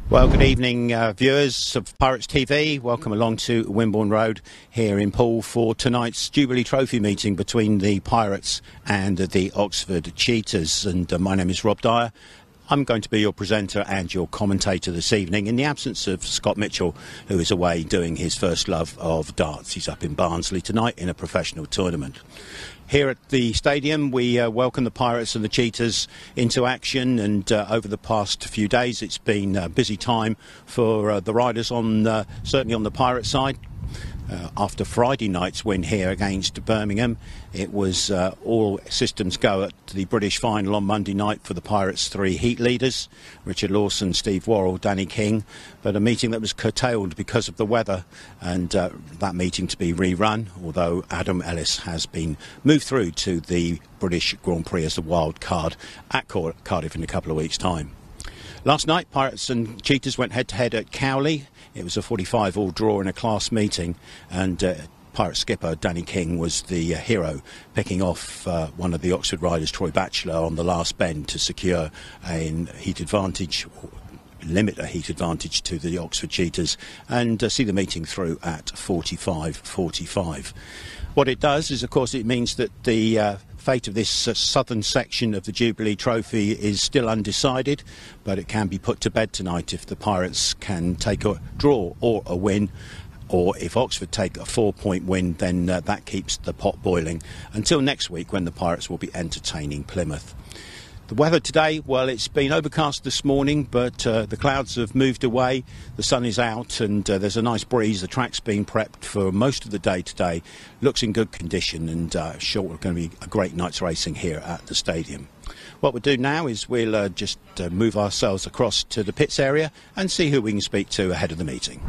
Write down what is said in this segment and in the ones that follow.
Well, good evening, viewers of Pirates TV. Welcome along to Wimborne Road here in Poole for tonight's Jubilee Trophy meeting between the Pirates and the Oxford Cheetahs. And my name is Rob Dyer. I'm going to be your presenter and your commentator this evening in the absence of Scott Mitchell, who is away doing his first love of darts. He's up in Barnsley tonight in a professional tournament. Here at the stadium, we welcome the Pirates and the Cheetahs into action, and over the past few days it's been a busy time for the riders, certainly on the Pirate side. After Friday night's win here against Birmingham, it was all systems go at the British final on Monday night for the Pirates' three heat leaders, Richard Lawson, Steve Worrall, Danny King, but a meeting that was curtailed because of the weather, and that meeting to be rerun, although Adam Ellis has been moved through to the British Grand Prix as a wild card at Cardiff in a couple of weeks' time. Last night, Pirates and Cheetahs went head-to-head at Cowley. It was a 45-all draw in a class meeting, and Pirate skipper Danny King was the hero, picking off one of the Oxford riders, Troy Batchelor, on the last bend to secure a heat advantage, limit a heat advantage to the Oxford Cheetahs, and see the meeting through at 45-45. What it does is, of course, it means that the fate of this southern section of the Jubilee Trophy is still undecided, but it can be put to bed tonight if the Pirates can take a draw or a win, or if Oxford take a 4-point win, then that keeps the pot boiling until next week, when the Pirates will be entertaining Plymouth. The weather today, well, it's been overcast this morning, but the clouds have moved away, the sun is out, and there's a nice breeze. The track's been prepped for most of the day today, looks in good condition, and sure we're going to be a great night's racing here at the stadium. What we'll do now is we'll just move ourselves across to the pits area and see who we can speak to ahead of the meeting.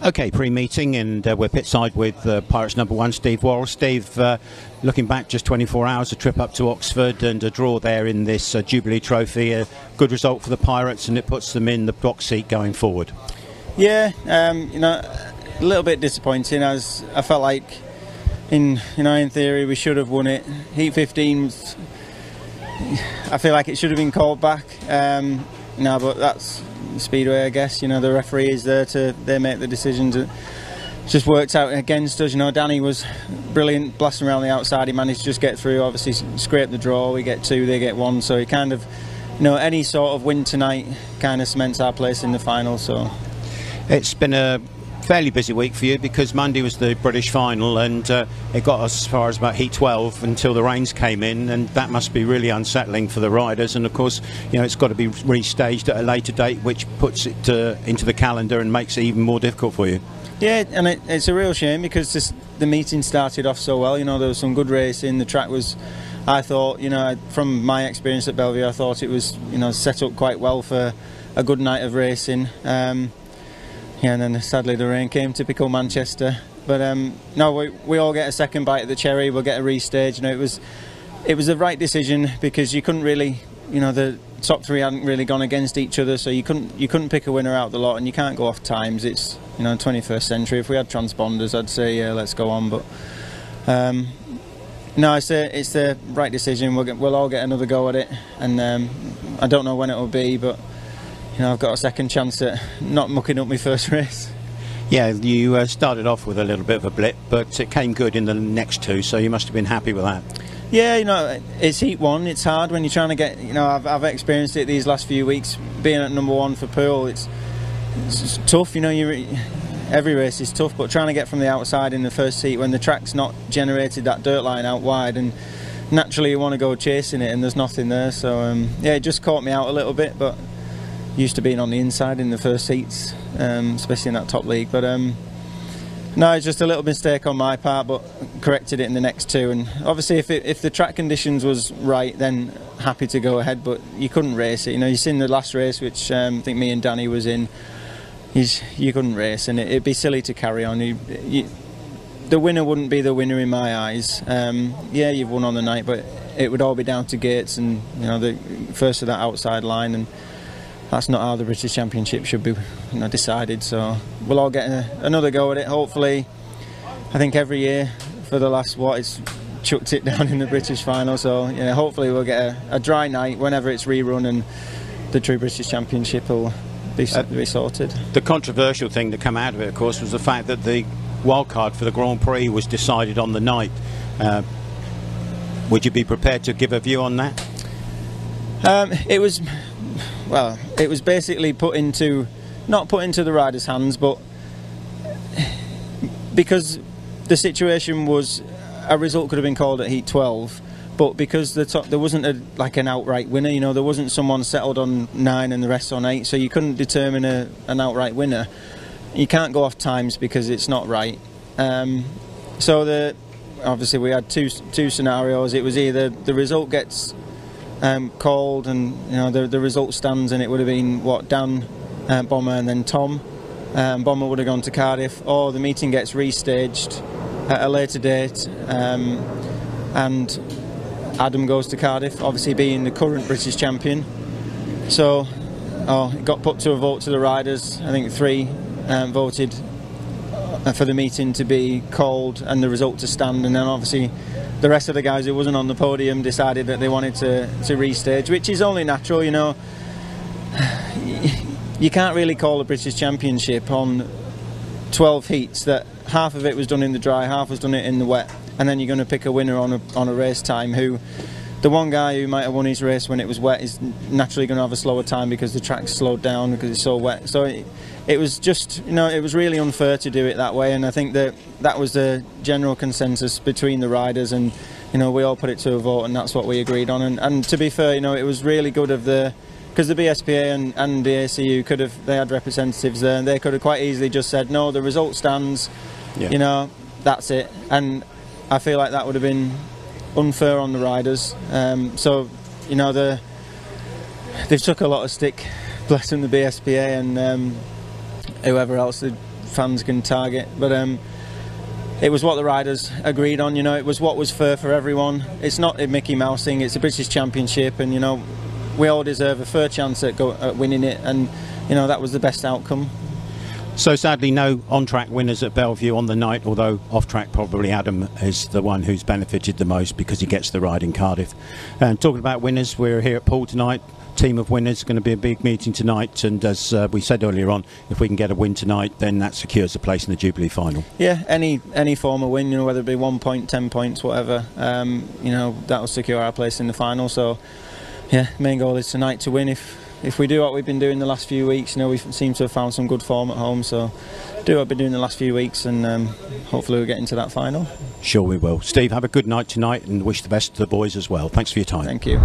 Okay, pre-meeting, and we're pitside with Pirates number one, Steve Worrall. Steve, looking back just 24 hours, a trip up to Oxford and a draw there in this Jubilee Trophy, a good result for the Pirates, and it puts them in the box seat going forward. Yeah, you know, a little bit disappointing, as I felt like in theory we should have won it. Heat 15, I feel like it should have been called back. No, but that's Speedway, I guess. You know, the referee is there they make the decisions. It just worked out against us. You know, Danny was brilliant, blasting around the outside. He managed to just get through, obviously scrape the draw. We get two, they get one. So he kind of, you know, any sort of win tonight kind of cements our place in the final. So it's been a fairly busy week for you, because Monday was the British final, and it got us as far as about heat 12 until the rains came in, and that must be really unsettling for the riders. And of course, you know, it's got to be restaged at a later date, which puts it into the calendar and makes it even more difficult for you. Yeah, and it's a real shame, because the meeting started off so well. You know, there was some good racing. The track was, I thought, you know, from my experience at Bellevue, I thought it was, you know, set up quite well for a good night of racing. Yeah, and then sadly the rain came, typical Manchester. But no, we all get a second bite at the cherry. We'll get a restage. You know, it was the right decision, because you couldn't really, you know, the top three hadn't really gone against each other, so you couldn't pick a winner out of the lot, and you can't go off times. It's, you know, 21st century. If we had transponders, I'd say yeah, let's go on. But no, it's the right decision. We'll all get another go at it, and I don't know when it will be, but you know, I've got a second chance at not mucking up my first race. Yeah, you started off with a little bit of a blip, but it came good in the next two, so you must have been happy with that. Yeah, you know, it's heat one. It's hard when you're trying to get, you know, I've experienced it these last few weeks, being at number one for Poole. It's tough, you know, every race is tough, but trying to get from the outside in the first heat when the track's not generated that dirt line out wide, and naturally you want to go chasing it, and there's nothing there. So yeah, it just caught me out a little bit, but used to being on the inside in the first heats, especially in that top league. But no, it's just a little mistake on my part, but corrected it in the next two. And obviously if the track conditions was right, then happy to go ahead, but you couldn't race it. You know, you've seen the last race, which I think me and Danny was in, you couldn't race, and it'd be silly to carry on. The winner wouldn't be the winner in my eyes. Yeah, you've won on the night, but it would all be down to gates and, you know, the first of that outside line, and that's not how the British Championship should be, you know, decided. So we'll all get another go at it. Hopefully, I think every year for the last it's chucked it down in the British final. So yeah, hopefully we'll get a dry night whenever it's rerun, and the true British Championship will be sorted. The controversial thing that came out of it, of course, was the fact that the wildcard for the Grand Prix was decided on the night. Would you be prepared to give a view on that? It was basically not put into the riders' hands, but because the situation was a result could have been called at Heat 12, but because there wasn't like an outright winner, you know, there wasn't someone settled on 9 and the rest on 8, so you couldn't determine an outright winner. You can't go off times because it's not right. So obviously we had two scenarios. It was either the result gets called and you know the result stands, and it would have been Dan, Bomber and then Tom. Bomber would have gone to Cardiff, or the meeting gets restaged at a later date and Adam goes to Cardiff, obviously being the current British champion. So it got put to a vote to the riders. I think 3 voted for the meeting to be called and the result to stand, and then obviously the rest of the guys who wasn't on the podium decided that they wanted to restage, which is only natural, you know. You can't really call a British Championship on 12 heats that half of it was done in the dry, half was done in the wet, and then you're going to pick a winner on a race time who, the one guy who might have won his race when it was wet is naturally going to have a slower time because the track's slowed down because it's so wet. So it was just, you know, it was really unfair to do it that way, and I think that was the general consensus between the riders, and you know we all put it to a vote, and that's what we agreed on. And to be fair, you know, it was really good of because the BSPA and the ACU they had representatives there, and they could have quite easily just said no, the result stands, you know, that's it. And I feel like that would have been unfair on the riders. So you know they've took a lot of stick, bless them, the BSPA and whoever else the fans can target, but it was what the riders agreed on. You know, it was what was fair for everyone. It's not a Mickey Mouse thing, it's a British Championship, and you know we all deserve a fair chance at winning it, and you know that was the best outcome. So sadly no on-track winners at Bellevue on the night, although off-track probably Adam is the one who's benefited the most because he gets the ride in Cardiff. And talking about winners, we're here at Poole tonight. Team of winners, going to be a big meeting tonight, and as we said earlier on, if we can get a win tonight, then that secures a place in the Jubilee final. Yeah, any form of win, you know, whether it be 1 point, 10 points, whatever, you know, that will secure our place in the final. So yeah, main goal is tonight to win. If we do what we've been doing the last few weeks, you know, we seem to have found some good form at home, so do what we've been doing the last few weeks, and hopefully we'll get into that final. Sure we will. Steve, have a good night tonight, and wish the best to the boys as well. Thanks for your time. Thank you.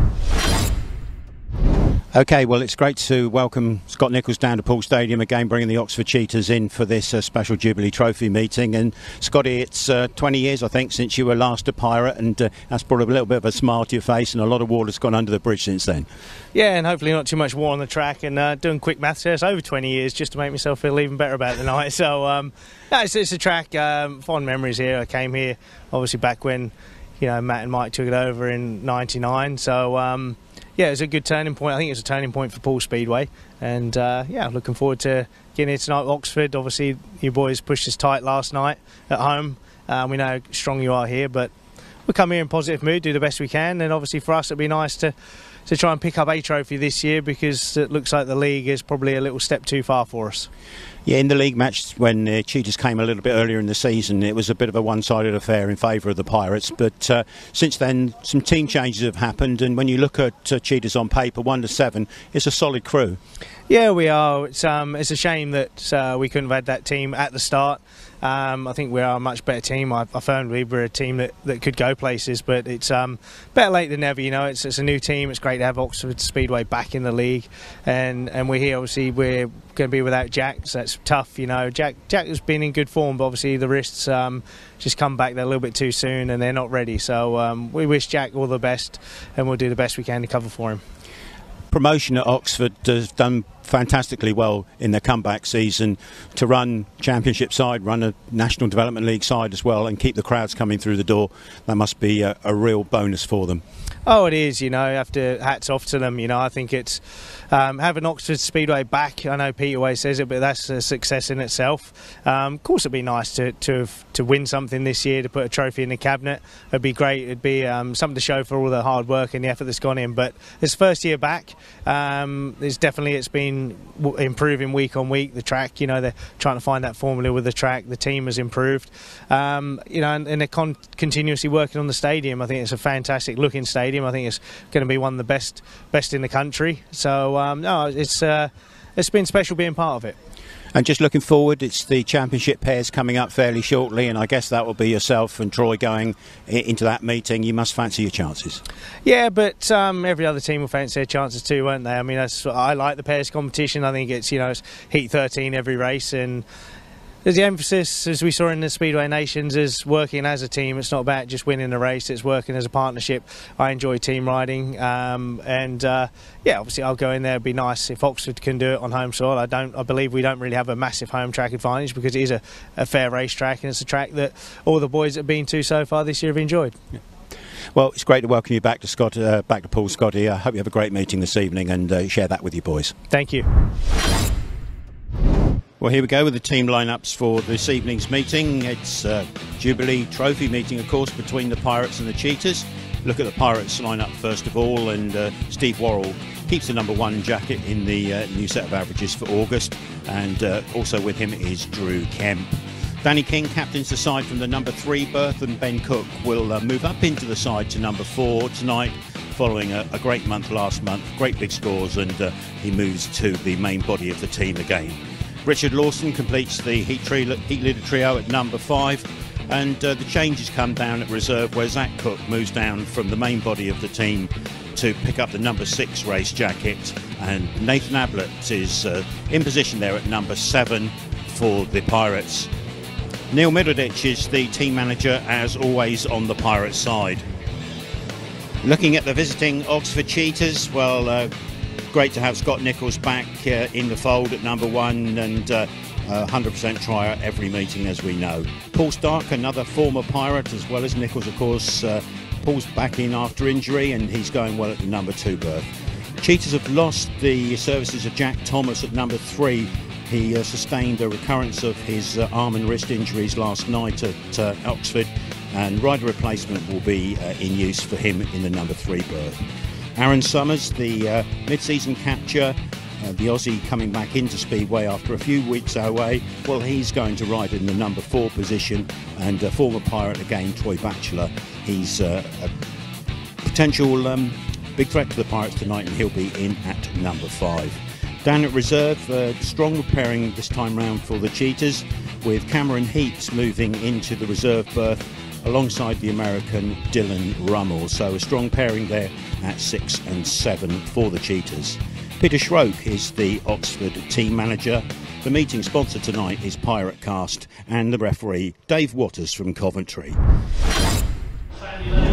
Okay, well, it's great to welcome Scott Nicholls down to Poole Stadium again, bringing the Oxford Cheetahs in for this special Jubilee Trophy meeting. And Scotty, it's 20 years, I think, since you were last a Pirate, and that's brought a little bit of a smile to your face, and a lot of water's gone under the bridge since then. Yeah, and hopefully not too much water on the track, and doing quick maths here, it's over 20 years just to make myself feel even better about the night. So, no, it's a track, fond memories here. I came here, obviously, back when, you know, Matt and Mike took it over in '99. So, yeah, it was a good turning point. I think it was a turning point for Poole Speedway, and yeah, looking forward to getting here tonight with Oxford. Obviously, you boys pushed us tight last night at home. We know how strong you are here, but we'll come here in positive mood, do the best we can, and obviously for us it'd be nice to try and pick up a trophy this year, because it looks like the league is probably a little step too far for us. Yeah, in the league match when Cheetahs came a little bit earlier in the season, it was a bit of a one-sided affair in favour of the Pirates, but since then some team changes have happened, and when you look at Cheetahs on paper, 1 to 7, it's a solid crew. Yeah, we are. It's a shame that we couldn't have had that team at the start. I think we are a much better team. I firmly believe we're a team that could go places, but it's better late than never. You know, it's a new team. It's great to have Oxford Speedway back in the league, and we're here. Obviously, we're going to be without Jack, so that's tough. You know, Jack has been in good form, but obviously the wrists just come back there a little bit too soon, and they're not ready. So we wish Jack all the best, and we'll do the best we can to cover for him. Promotion at Oxford has done fantastically well in their comeback season. To run championship side, run a National Development League side as well, and keep the crowds coming through the door, that must be a real bonus for them. Oh, it is, you know, hats off to them. You know, I think it's having Oxford Speedway back. I know Peter always says it, but that's a success in itself. Of course, it'd be nice to win something this year, to put a trophy in the cabinet. It'd be great. It'd be something to show for all the hard work and the effort that's gone in. But it's first year back. It's been improving week on week. The track, you know, they're trying to find that formula with the track. The team has improved. You know, and they're continuously working on the stadium. I think it's a fantastic looking stadium. I think it's going to be one of the best in the country. So no, it's been special being part of it. And just looking forward, it's the championship pairs coming up fairly shortly, and I guess that will be yourself and Troy going into that meeting. You must fancy your chances. Yeah, but every other team will fancy their chances too, won't they? I mean, I like the pairs competition. I think it's, you know, it's Heat 13 every race, and there's the emphasis, as we saw in the Speedway Nations, is working as a team. It's not about just winning a race, it's working as a partnership. I enjoy team riding, yeah, obviously I'll go in there. It'd be nice if Oxford can do it on home soil. I believe we don't really have a massive home track advantage, because it is a fair racetrack, and it's a track that all the boys that have been to so far this year have enjoyed. Yeah. Well, it's great to welcome you back to back to Poole, Scotty. I hope you have a great meeting this evening, and share that with your boys. Thank you. Well, here we go with the team lineups for this evening's meeting. It's Jubilee Trophy meeting, of course, between the Pirates and the Cheetahs. Look at the Pirates lineup first of all, and Steve Worrall keeps the #1 jacket in the new set of averages for August, and also with him is Drew Kemp. Danny King captains the side from the #3 berth, and Ben Cook will move up into the side to #4 tonight, following a great month last month, great big scores, and he moves to the main body of the team again. Richard Lawson completes the heat leader trio at #5, and the changes come down at reserve, where Zach Cook moves down from the main body of the team to pick up the #6 race jacket, and Nathan Ablitt is in position there at #7 for the Pirates. Neil MIDDLEDITCH is the team manager, as always, on the Pirates side. Looking at the visiting Oxford Cheetahs, well, great to have Scott Nicholls back in the fold at #1, and 100% trier every meeting, as we know. Paul Starke, another former Pirate, as well as Nicholls, of course. Paul's back in after injury, and he's going well at the #2 berth. Cheetahs have lost the services of Jack Thomas at #3. He sustained a recurrence of his arm and wrist injuries last night at Oxford, and rider replacement will be in use for him in the #3 berth. Aaron Summers, the mid-season capture, the Aussie coming back into Speedway after a few weeks away, well, he's going to ride in the #4 position, and former Pirate again, Troy Batchelor. He's a potential big threat to the Pirates tonight, and he'll be in at #5. Down at reserve, strong pairing this time round for the Cheetahs, with Cameron Heeps moving into the reserve berth alongside the American Dillon RUML. So a strong pairing there at 6 and 7 for the Cheetahs. Peter SCHROECK is the Oxford team manager. The meeting sponsor tonight is Pirate Cast, and the referee Dave Waters from Coventry.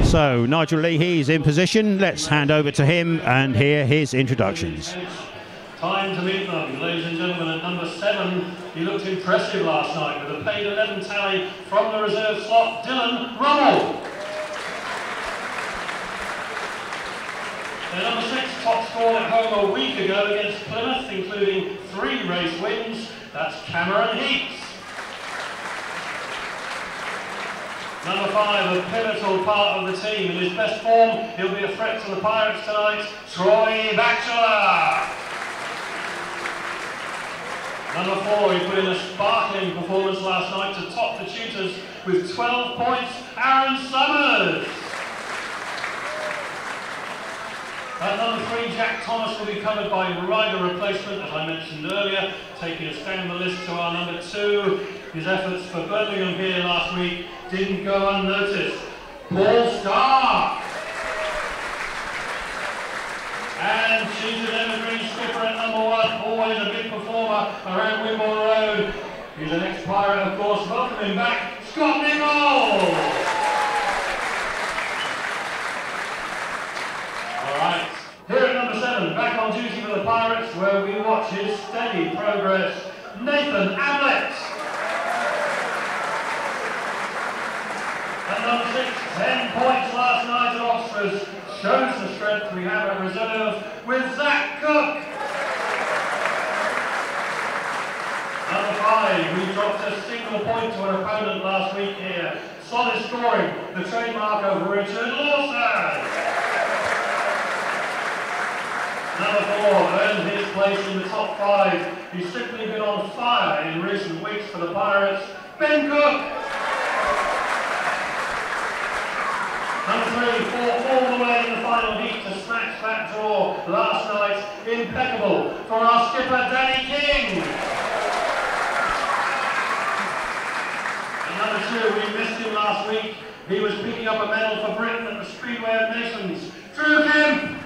So Nigel Leahy is in position. Let's hand over to him and hear his introductions. Time to meet them, ladies and gentlemen. At #7, he looked impressive last night with a paid 11 tally from the reserve slot, Dillon RUML. Their #6 top scored at home a week ago against Plymouth, including 3 race wins. That's Cameron Heeps. #5, a pivotal part of the team. In his best form, he'll be a threat to the Pirates tonight, Troy Batchelor. #4, he put in a sparkling performance last night to top the Cheetahs with 12 points, Aaron Summers. At #3, Jack Thomas will be covered by rider replacement, as I mentioned earlier, taking us down the list to our #2. His efforts for Birmingham here last week didn't go unnoticed. Poole Starke. And Cheetahs evergreen skipper at #1, always a big performer around Wimborne Road. He's an ex-Pirate, of course. Welcome him back, Scott Nicholls. All right, here at #7, back on duty for the Pirates, where we watch watch his steady progress, Nathan Ablitt. And number 6, 10 points last night at Oxford, shows the strength we have at reserve with Zach Cook. Number 5, we dropped a single point to an opponent last week here. Solid scoring, the trademark of Richard Lawson. Number 4 earned his place in the top 5. He's simply been on fire in recent weeks for the Pirates, Ben Cook. Number 3 fought all the way in the final heat to snatch that draw last night. Impeccable for our skipper Danny King. And number 2, we missed him last week. He was picking up a medal for Britain at the Speedway of Nations. Kemp.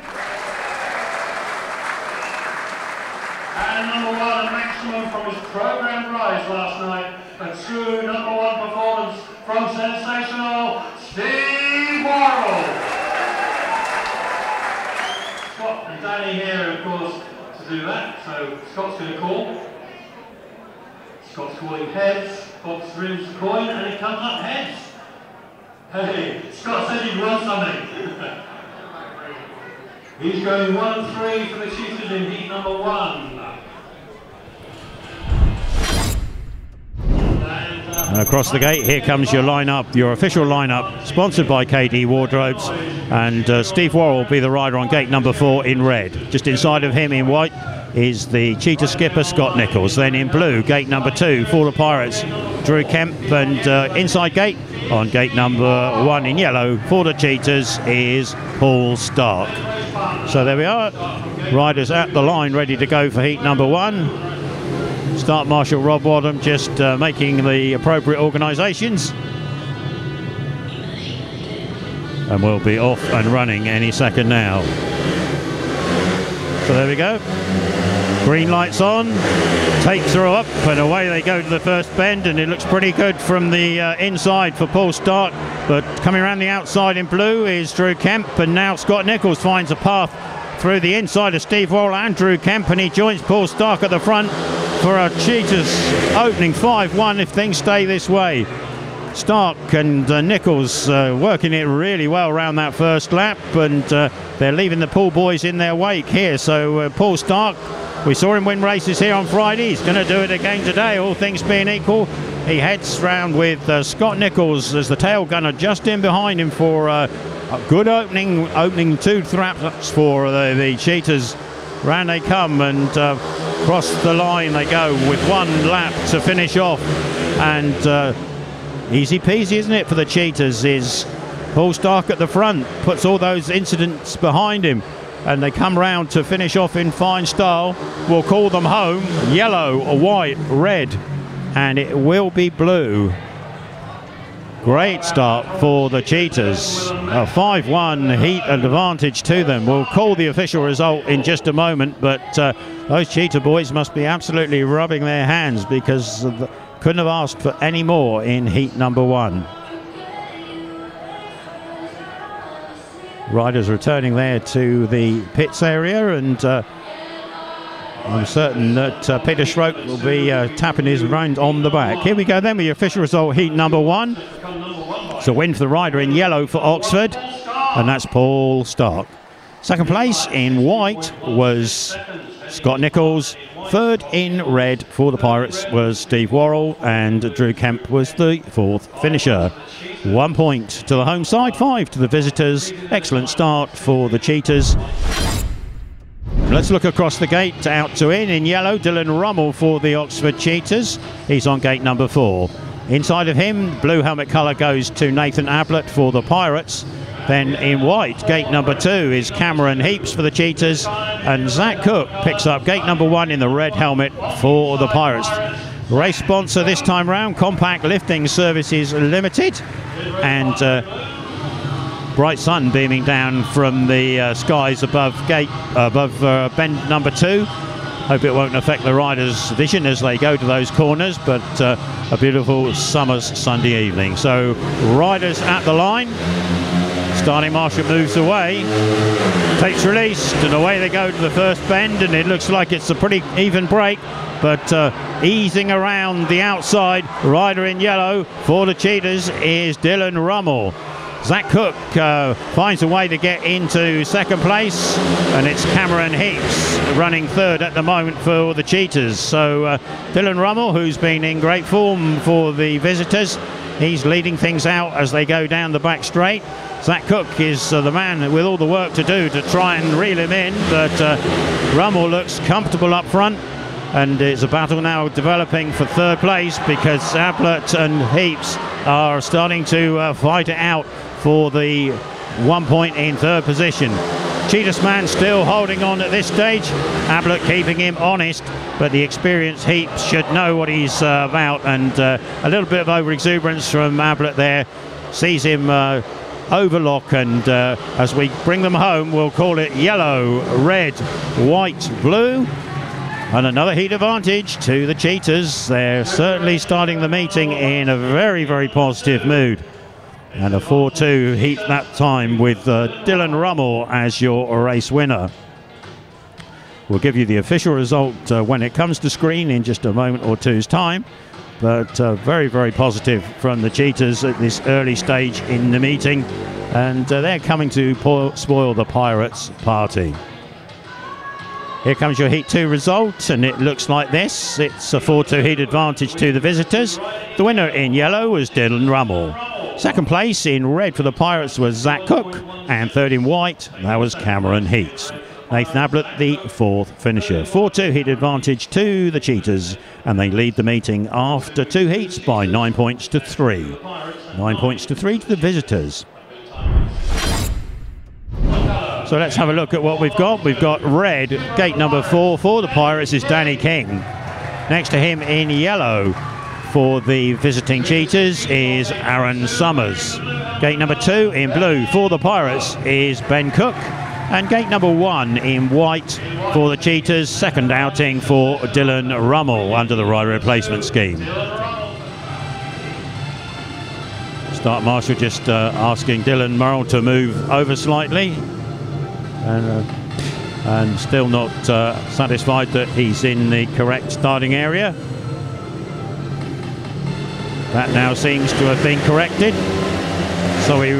And number 1, a maximum from his programmed rise last night. A true number 1 performance from sensational Steve Worrall. Scott and Danny here, of course, to do that. So Scott's going to call. Scott's calling heads. Fox rims the coin, and it comes up heads. Hey, Scott said he'd won something. He's going 1-3 for the Cheetahs in heat number 1. And across the gate, here comes your lineup, your official lineup, sponsored by KD Wardrobes. And Steve Worrall will be the rider on gate number 4 in red. Just inside of him in white is the Cheetah skipper Scott Nicholls. Then in blue, gate number 2 for the Pirates, Drew Kemp. And inside gate, on gate number 1 in yellow for the Cheetahs, is Poole Starke. So there we are, riders at the line ready to go for heat number 1. Start Marshal Rob Wadham just making the appropriate organisations. And we'll be off and running any second now. So there we go. Green lights on, takes her up, and away they go to the first bend, and it looks pretty good from the inside for Poole Starke. But coming around the outside in blue is Drew Kemp, and now Scott Nicholls finds a path through the inside of Steve Worrall and Drew Kemp, and he joins Poole Starke at the front for a Cheetahs opening 5-1 if things stay this way. Starke and Nicholls working it really well around that first lap, and they're leaving the Poole boys in their wake here. So Poole Starke, we saw him win races here on Friday. He's going to do it again today, all things being equal. He heads round with Scott Nicholls as the tail gunner just in behind him for a good opening 2 laps for the Cheetahs. Round they come, and across the line they go with 1 lap to finish off. And easy peasy, isn't it, for the Cheetahs? Is Poole Starke at the front, puts all those incidents behind him, and they come round to finish off in fine style. We'll call them home. Yellow, white, red, and it will be blue. Great start for the Cheetahs. A 5-1 heat advantage to them. We'll call the official result in just a moment, but those Cheetah boys must be absolutely rubbing their hands, because couldn't have asked for any more in heat number 1. Riders returning there to the pits area, and I'm certain that Peter SCHROECK will be tapping his round on the back. Here we go then with the official result, heat number 1. It's a win for the rider in yellow for Oxford, and that's Poole Starke. Second place in white was Scott Nicholls. Third in red for the Pirates was Steve Worrall, and Drew Kemp was the 4th finisher. 1 point to the home side, 5 to the visitors. Excellent start for the Cheetahs. Let's look across the gate, out to in yellow, Dillon RUML for the Oxford Cheetahs. He's on gate number 4. Inside of him, blue helmet colour goes to Nathan Ablitt for the Pirates. Then in white, gate number 2 is Cameron Heeps for the Cheetahs, and Zach Cook picks up gate number 1 in the red helmet for the Pirates. Race sponsor this time round, Compact Lifting Services Limited, and bright sun beaming down from the skies above bend number 2. Hope it won't affect the riders' vision as they go to those corners, but a beautiful summer's Sunday evening. So riders at the line. Starting marshal moves away, takes release, and away they go to the first bend, and it looks like it's a pretty even break, but easing around the outside, rider in yellow for the Cheetahs is Dillon RUML. Zach Cook finds a way to get into second place, and it's Cameron Heeps running third at the moment for the Cheetahs. So Dillon RUML, who's been in great form for the visitors, he's leading things out as they go down the back straight. Zach Cook is the man with all the work to do to try and reel him in, but RUML looks comfortable up front, and it's a battle now developing for third place because Ablitt and Heeps are starting to fight it out for the 1 point in third position. Cheetahs man still holding on at this stage, Ablitt keeping him honest, but the experienced Heeps should know what he's about, and a little bit of over-exuberance from Ablitt there sees him overlock, and as we bring them home, we'll call it yellow, red, white, blue, and another heat advantage to the Cheetahs. They're certainly starting the meeting in a very, very positive mood. And a 4-2 heat that time with Dillon RUML as your race winner. We'll give you the official result when it comes to screen in just a moment or two's time. But very, very positive from the Cheetahs at this early stage in the meeting. And they're coming to spoil the Pirates' party. Here comes your Heat 2 result, and it looks like this. It's a 4-2 heat advantage to the visitors. The winner in yellow was Dillon RUML. Second place in red for the Pirates was Zach Cook, and third in white, that was Cameron Heeps. Nathan Ablitt, the fourth finisher. 4-2 heat advantage to the Cheetahs, and they lead the meeting after 2 heats by 9 points to 3. 9 points to 3 to the visitors. So let's have a look at what we've got. We've got red, gate number 4 for the Pirates is Danny King. Next to him in yellow for the visiting Cheetahs is Aaron Summers. Gate number 2 in blue for the Pirates is Ben Cook. And gate number 1 in white for the Cheetahs, second outing for Dillon RUML under the rider replacement scheme. Start marshal just asking Dillon RUML to move over slightly, and still not satisfied that he's in the correct starting area. That now seems to have been corrected. So we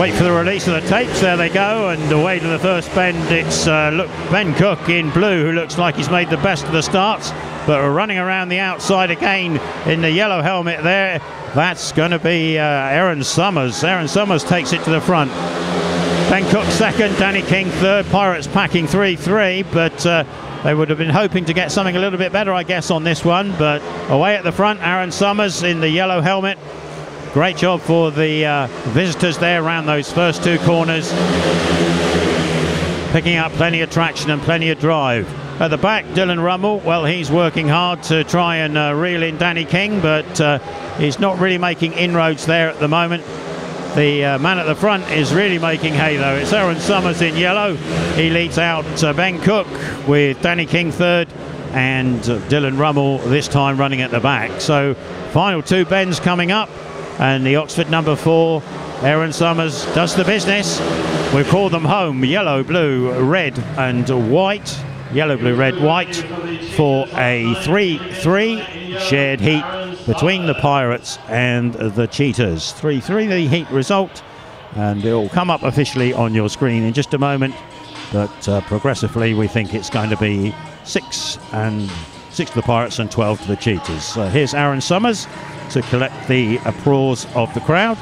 wait for the release of the tapes. There they go, and away to the first bend. It's look, Ben Cook in blue, who looks like he's made the best of the starts, but we're running around the outside again in the yellow helmet there. That's going to be Aaron Summers. Aaron Summers takes it to the front. Ben Cook second, Danny King third. Pirates packing 3-3, but they would have been hoping to get something a little bit better, I guess, on this one. But away at the front, Aaron Summers in the yellow helmet. Great job for the visitors there around those first 2 corners, picking up plenty of traction and plenty of drive. At the back, Dillon RUML, well, he's working hard to try and reel in Danny King, but he's not really making inroads there at the moment. The man at the front is really making hay, though. It's Aaron Summers in yellow. He leads out Ben Cook with Danny King third, and Dillon RUML this time running at the back. So final 2 bends coming up, and the Oxford number 4, Aaron Summers, does the business. We call them home, yellow, blue, red and white. Yellow, blue, red, white for a 3-3 shared heat between the Pirates and the Cheetahs. 3-3 the heat result, and it will come up officially on your screen in just a moment, but progressively we think it's going to be 6 to the Pirates and 12 to the Cheetahs. Here's Aaron Summers to collect the applause of the crowd,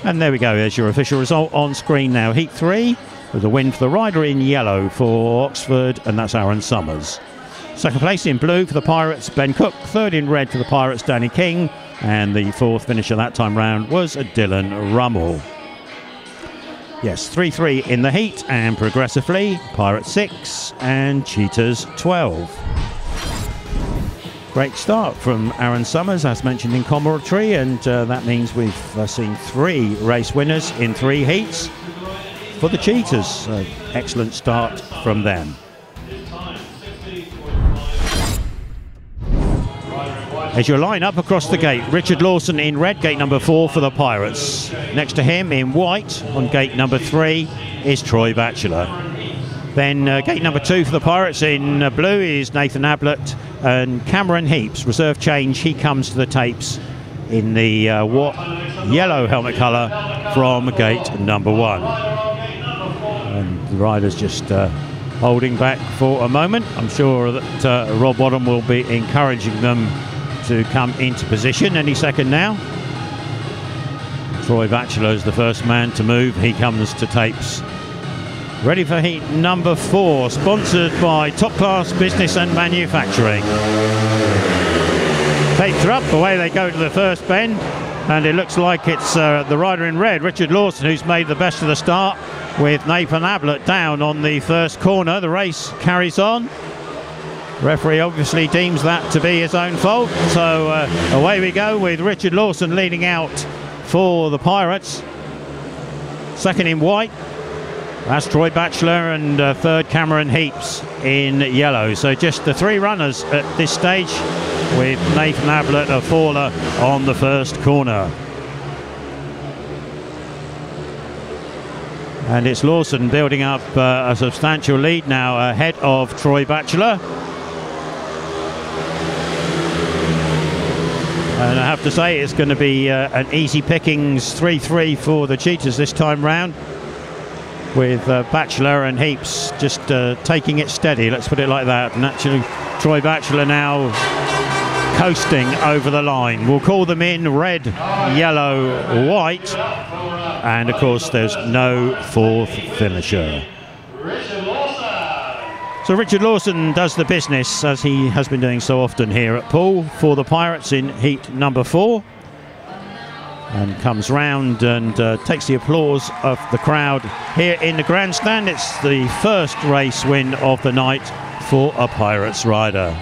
and there we go. There's your official result on screen now. Heat 3 with a win for the rider in yellow for Oxford, and that's Aaron Summers. Second place in blue for the Pirates, Ben Cook. Third in red for the Pirates, Danny King. And the fourth finisher that time round was Dillon RUML. Yes, 3-3 in the heat, and progressively, Pirates 6 and Cheetahs 12. Great start from Aaron Summers, as mentioned in commentary, and that means we've seen 3 race winners in 3 heats for the Cheetahs. Excellent start from them. As you line up across the gate, Richard Lawson in red, gate number 4 for the Pirates. Next to him in white on gate number 3 is Troy Batchelor. Then gate number 2 for the Pirates in blue is Nathan Ablitt and Cameron Heeps. Reserve change, he comes to the tapes in the yellow helmet colour from gate number 1. And the riders just holding back for a moment. I'm sure that Rob Wadham will be encouraging them to come into position any second now. Troy Batchelor is the first man to move. He comes to tapes. Ready for heat number 4, sponsored by Top Class Business and Manufacturing. Tapes are up, away they go to the first bend, and it looks like it's the rider in red, Richard Lawson, who's made the best of the start, with Nathan Ablitt down on the first corner. The race carries on. Referee obviously deems that to be his own fault, so away we go with Richard Lawson leading out for the Pirates. Second in white, that's Troy Batchelor, and third Cameron Heeps in yellow. So just the 3 runners at this stage, with Nathan Ablitt a faller on the first corner. And it's Lawson building up a substantial lead now ahead of Troy Batchelor. And I have to say it's going to be an easy pickings 3-3 for the Cheetahs this time round, with Batchelor and Heeps just taking it steady, let's put it like that. And actually Troy Batchelor now coasting over the line. We'll call them in red, yellow, white, and of course there's no 4th finisher. So Richard Lawson does the business, as he has been doing so often here at Poole, for the Pirates in heat number 4, and comes round and takes the applause of the crowd here in the grandstand. It's the first race win of the night for a Pirates rider.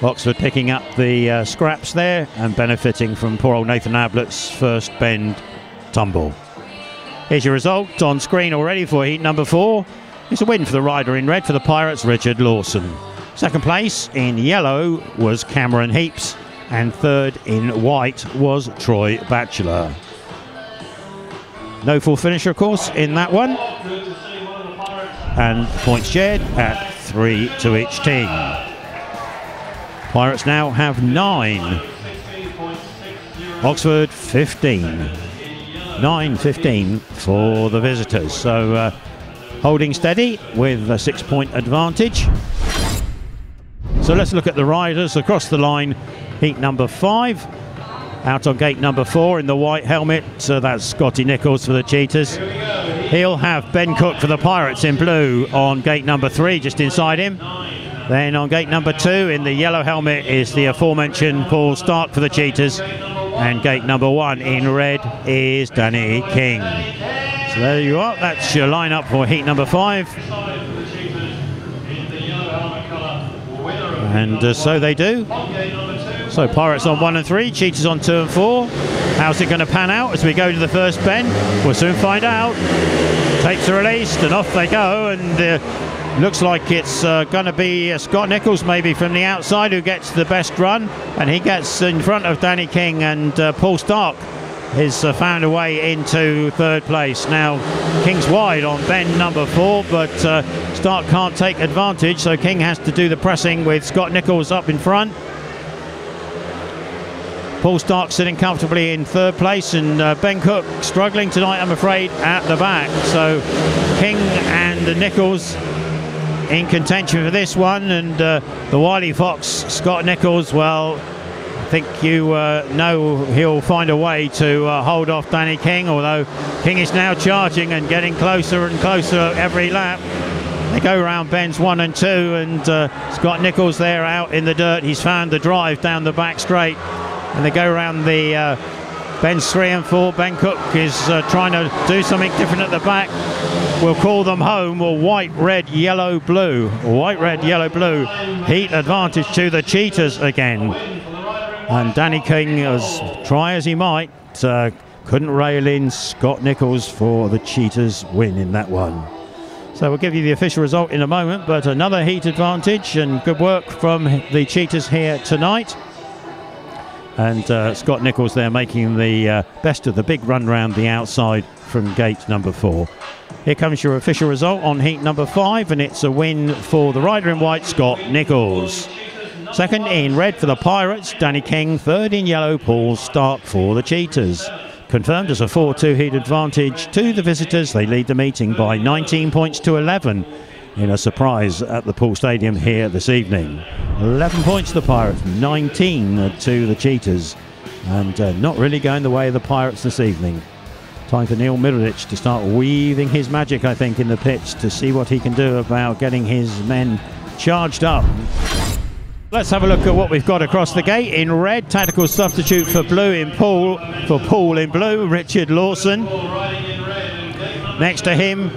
Oxford picking up the scraps there and benefiting from poor old Nathan Ablitt's first bend tumble. Here's your result on screen already for heat number 4. It's a win for the rider in red for the Pirates, Richard Lawson. Second place in yellow was Cameron Heeps, and third in white was Troy Batchelor. No 4th finisher, of course, in that one. And points shared at 3 to each team. Pirates now have 9. Oxford 15. 9-15 for the visitors. So holding steady with a 6-point advantage. So let's look at the riders across the line. Heat number 5. Out on gate number 4 in the white helmet. So that's Scotty Nicholls for the Cheetahs. He'll have Ben Cook for the Pirates in blue on gate number 3, just inside him. Then on gate number 2 in the yellow helmet is the aforementioned Poole Starke for the Cheetahs. And gate number 1 in red is Danny King. So there you are, that's your lineup for heat number 5. And so they do. So Pirates on 1 and 3, Cheetahs on 2 and 4. How's it going to pan out as we go to the first bend? We'll soon find out. Tapes are released and off they go, and looks like it's going to be Scott Nicholls maybe from the outside who gets the best run, and he gets in front of Danny King, and Poole Starke has found a way into 3rd place. Now King's wide on bend number 4, but Starke can't take advantage, so King has to do the pressing with Scott Nicholls up in front. Poole Starke sitting comfortably in 3rd place, and Ben Cook struggling tonight, I'm afraid, at the back. So King and Nicholls in contention for this one, and the wily fox Scott Nicholls, well, I think you know he'll find a way to hold off Danny King, although King is now charging and getting closer and closer every lap. They go around bends 1 and 2, and Scott Nicholls there out in the dirt. He's found the drive down the back straight, and they go around the bends 3 and 4. Ben Cook is trying to do something different at the back. We'll call them home. Well, white, red, yellow, blue. White, red, yellow, blue. Heat advantage to the Cheetahs again. And Danny King, as try as he might, couldn't rail in Scott Nicholls for the Cheetahs win in that one. So we'll give you the official result in a moment, but another heat advantage and good work from the Cheetahs here tonight. And Scott Nicholls there making the best of the big run round the outside from gate number 4. Here comes your official result on heat number 5, and it's a win for the rider in white, Scott Nicholls. Second in red for the Pirates, Danny King. Third in yellow, Poole Starke for the Cheetahs. Confirmed as a 4-2 heat advantage to the visitors. They lead the meeting by 19 points to 11 in a surprise at the Poole Stadium here this evening. 11 points to the Pirates, 19 to the Cheetahs, and not really going the way of the Pirates this evening. Time for Neil MIDDLEDITCH to start weaving his magic, I think, in the pitch to see what he can do about getting his men charged up. Let's have a look at what we've got across the gate. In red, tactical substitute for blue in Poole, for Poole in blue, Richard Lawson. Next to him,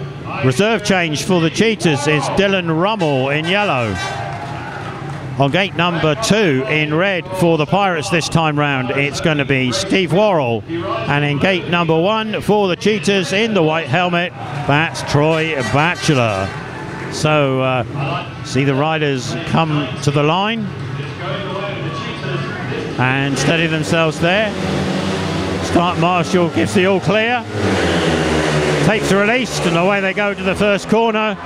reserve change for the Cheetahs is Dillon RUML in yellow. On gate number 2 in red for the Pirates this time round, it's going to be Steve Worrall. And in gate number 1 for the Cheetahs in the white helmet, that's Troy Batchelor. So see the riders come to the line and steady themselves there. Start marshal gives the all clear, takes the release, and away they go to the first corner.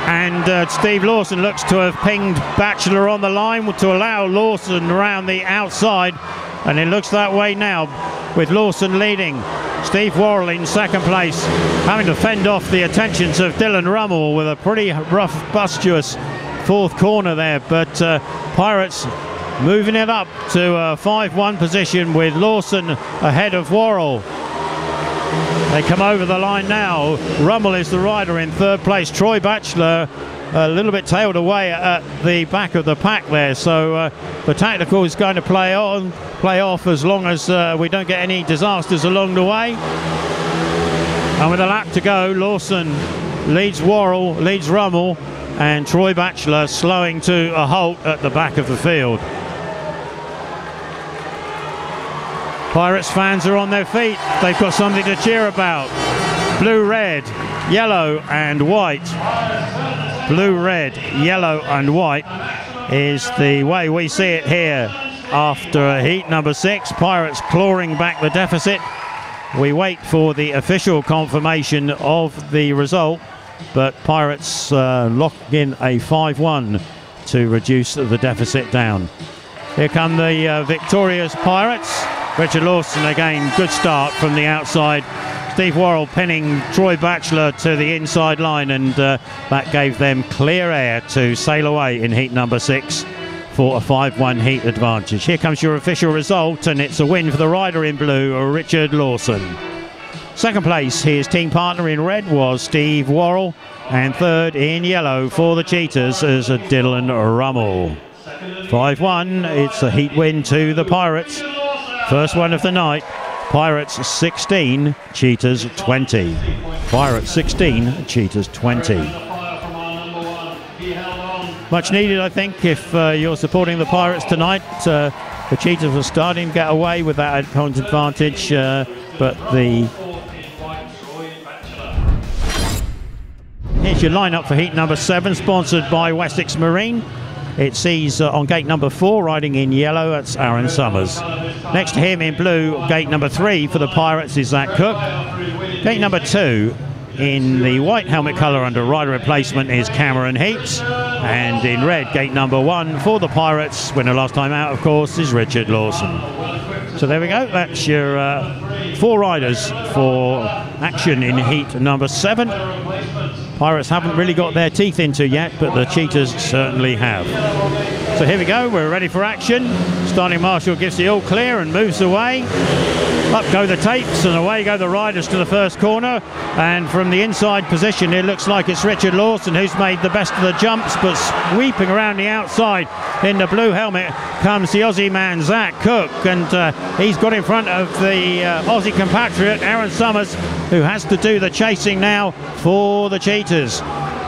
And Steve Lawson looks to have pinged Batchelor on the line to allow Lawson around the outside, and it looks that way now with Lawson leading. Steve Worrall in second place, having to fend off the attentions of Dillon RUML with a pretty rough, bustuous fourth corner there. But Pirates moving it up to a 5-1 position with Lawson ahead of Worrall. They come over the line now. RUML is the rider in third place. Troy Batchelor a little bit tailed away at the back of the pack there. So the tactical is going to play off as long as we don't get any disasters along the way. And with a lap to go, Lawson leads Worrall, leads RUML, and Troy Batchelor slowing to a halt at the back of the field. Pirates fans are on their feet. They've got something to cheer about. Blue, red, yellow and white. Blue, red, yellow and white is the way we see it here after heat number 6. Pirates clawing back the deficit. We wait for the official confirmation of the result, but Pirates lock in a 5-1 to reduce the deficit down. Here come the victorious Pirates. Richard Lawson again, good start from the outside. Steve Worrall pinning Troy Batchelor to the inside line, and that gave them clear air to sail away in heat number 6 for a 5-1 heat advantage. Here comes your official result, and it's a win for the rider in blue, Richard Lawson. Second place, his team partner in red was Steve Worrall, and third in yellow for the Cheetahs is Dillon RUML. 5-1, it's a heat win to the Pirates. First one of the night. Pirates 16, Cheetahs 20. Pirates 16, Cheetahs 20. Much needed, I think, if you're supporting the Pirates tonight. The Cheetahs were starting to get away with that point advantage, but here's your lineup for heat number 7, sponsored by Wessex Marine. It sees on gate number 4, riding in yellow, that's Aaron Summers. Next to him in blue, gate number 3 for the Pirates is Zach Cook. Gate number 2 in the white helmet colour under rider replacement is Cameron Heeps. And in red, gate number 1 for the Pirates, winner last time out, of course, is Richard Lawson. So there we go, that's your 4 riders for action in heat number 7. Pirates haven't really got their teeth into yet, but the Cheetahs certainly have. So here we go, we're ready for action. Starting marshal gives the all clear and moves away. Up go the tapes and away go the riders to the first corner. And from the inside position, it looks like it's Richard Lawson who's made the best of the jumps, but sweeping around the outside in the blue helmet comes the Aussie man Zach Cook, and he's got in front of the Aussie compatriot Aaron Summers, who has to do the chasing now for the Cheetahs.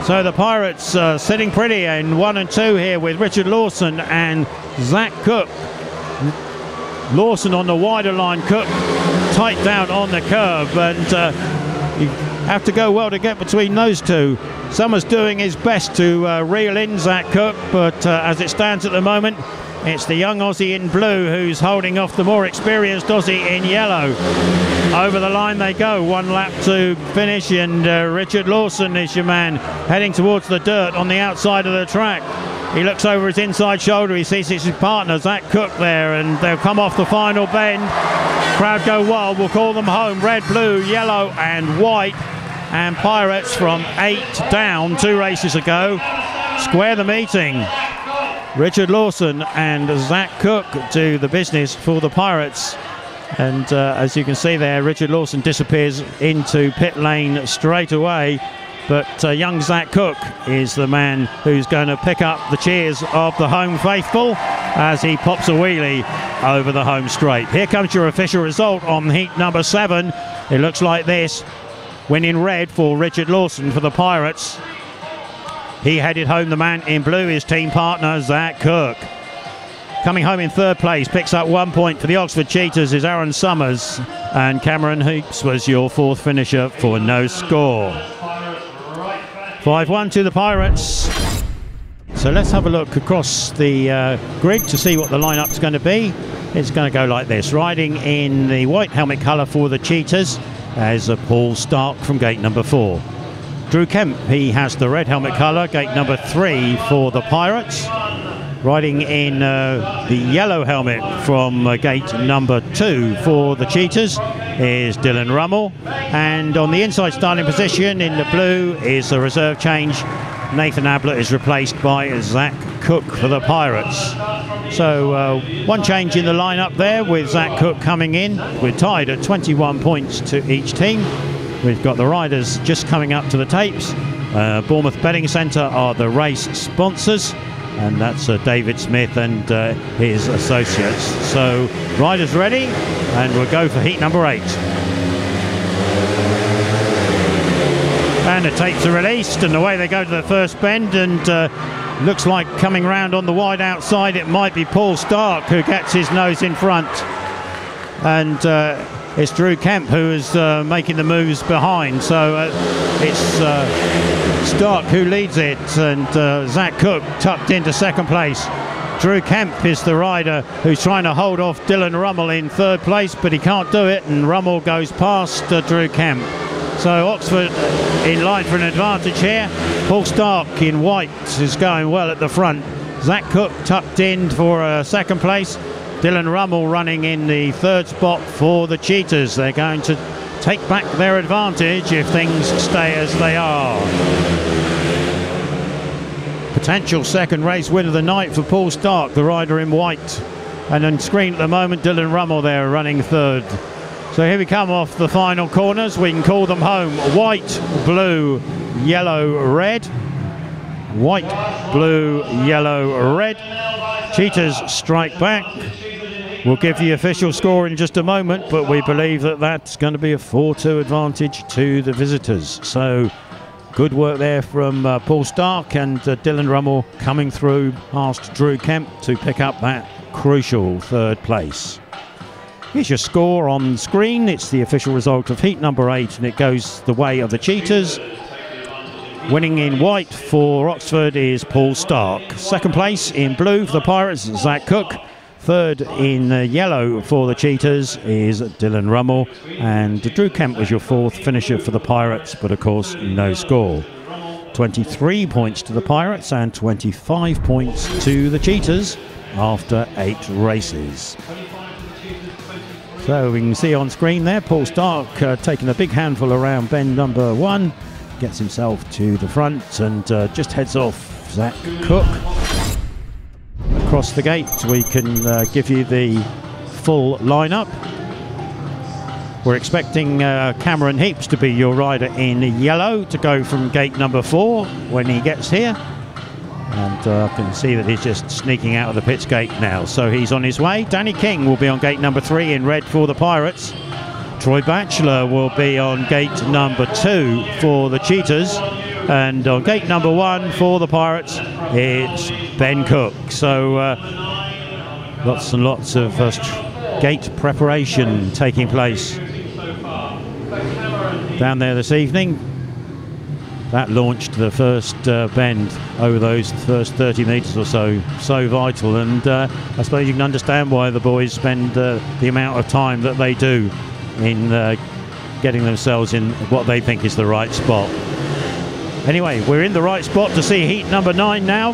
So the Pirates sitting pretty in 1 and 2 here with Richard Lawson and Zach Cook. Lawson on the wider line, Cook tight down on the curve, and have to go well to get between those two. Summers doing his best to reel in Zach Cook, but as it stands at the moment, it's the young Aussie in blue who's holding off the more experienced Aussie in yellow. Over the line they go, 1 lap to finish, and Richard Lawson is your man, heading towards the dirt on the outside of the track. He looks over his inside shoulder, he sees it's his partner Zach Cook there, and they'll come off the final bend. Crowd go wild, we'll call them home. Red, blue, yellow and white, and Pirates from 8 down 2 races ago square the meeting. Richard Lawson and Zach Cook do the business for the Pirates, and as you can see there, Richard Lawson disappears into pit lane straight away, but young Zach Cook is the man who's going to pick up the cheers of the home faithful as he pops a wheelie over the home straight. Here comes your official result on heat number 7. It looks like this. Winning red for Richard Lawson for the Pirates. He headed home the man in blue, his team partner Zach Cook. Coming home in 3rd place, picks up 1 point for the Oxford Cheetahs is Aaron Summers, and Cameron Heeps was your 4th finisher for no score. 5-1 to the Pirates. So let's have a look across the grid to see what the lineup's going to be. It's going to go like this. Riding in the white helmet colour for the Cheetahs as Poole Starke from gate number 4. Drew Kemp, he has the red helmet colour, gate number 3 for the Pirates. Riding in the yellow helmet from gate number 2 for the Cheetahs is Dillon RUML, and on the inside starting position in the blue is the reserve change. Nathan Ablitt is replaced by Zach Cook for the Pirates. So 1 change in the lineup there with Zach Cook coming in. We're tied at 21 points to each team. We've got the riders just coming up to the tapes. Bournemouth Betting Centre are the race sponsors, and that's David Smith and his associates. So riders ready, and we'll go for heat number 8. And the tapes are released, and away they go to the first bend, and looks like coming round on the wide outside it might be Poole Starke who gets his nose in front, and it's Drew Kemp who is making the moves behind. So it's Starke who leads it, and Zach Cook tucked into 2nd place. Drew Kemp is the rider who's trying to hold off Dillon RUML in 3rd place, but he can't do it, and RUML goes past Drew Kemp. So Oxford in line for an advantage here. Poole Starke in white is going well at the front. Zach Cook tucked in for 2nd place. Dillon RUML running in the 3rd spot for the Cheetahs. They're going to take back their advantage if things stay as they are. Potential 2nd race win of the night for Poole Starke, the rider in white. And on screen at the moment, Dillon RUML there running 3rd. So here we come off the final corners. We can call them home. White, blue, yellow, red. White, blue, yellow, red. Cheetahs strike back. We'll give the official score in just a moment, but we believe that that's going to be a 4-2 advantage to the visitors. So good work there from Poole Starke, and Dillon RUML coming through past Drew Kemp to pick up that crucial 3rd place. Here's your score on screen. It's the official result of heat number 8, and it goes the way of the Cheetahs. Winning in white for Oxford is Poole Starke. 2nd place in blue for the Pirates, Zach Cook. 3rd in yellow for the Cheetahs is Dillon RUML, and Drew Kemp was your 4th finisher for the Pirates, but of course no score. 23 points to the Pirates and 25 points to the Cheetahs after 8 races. So we can see on screen there Poole Starke taking a big handful around bend number 1, gets himself to the front and just heads off Zach Cook. Across the gate we can give you the full lineup. We're expecting Cameron Heeps to be your rider in yellow to go from gate number 4 when he gets here. And I can see that he's just sneaking out of the pits gate now, so he's on his way. Danny King will be on gate number 3 in red for the Pirates. Troy Batchelor will be on gate number 2 for the Cheetahs, and on gate number 1 for the Pirates it's Ben Cook. So lots and lots of gate preparation taking place down there this evening. That launched the first bend over those first 30 metres or so vital, and I suppose you can understand why the boys spend the amount of time that they do in getting themselves in what they think is the right spot. Anyway, we're in the right spot to see heat number 9 now,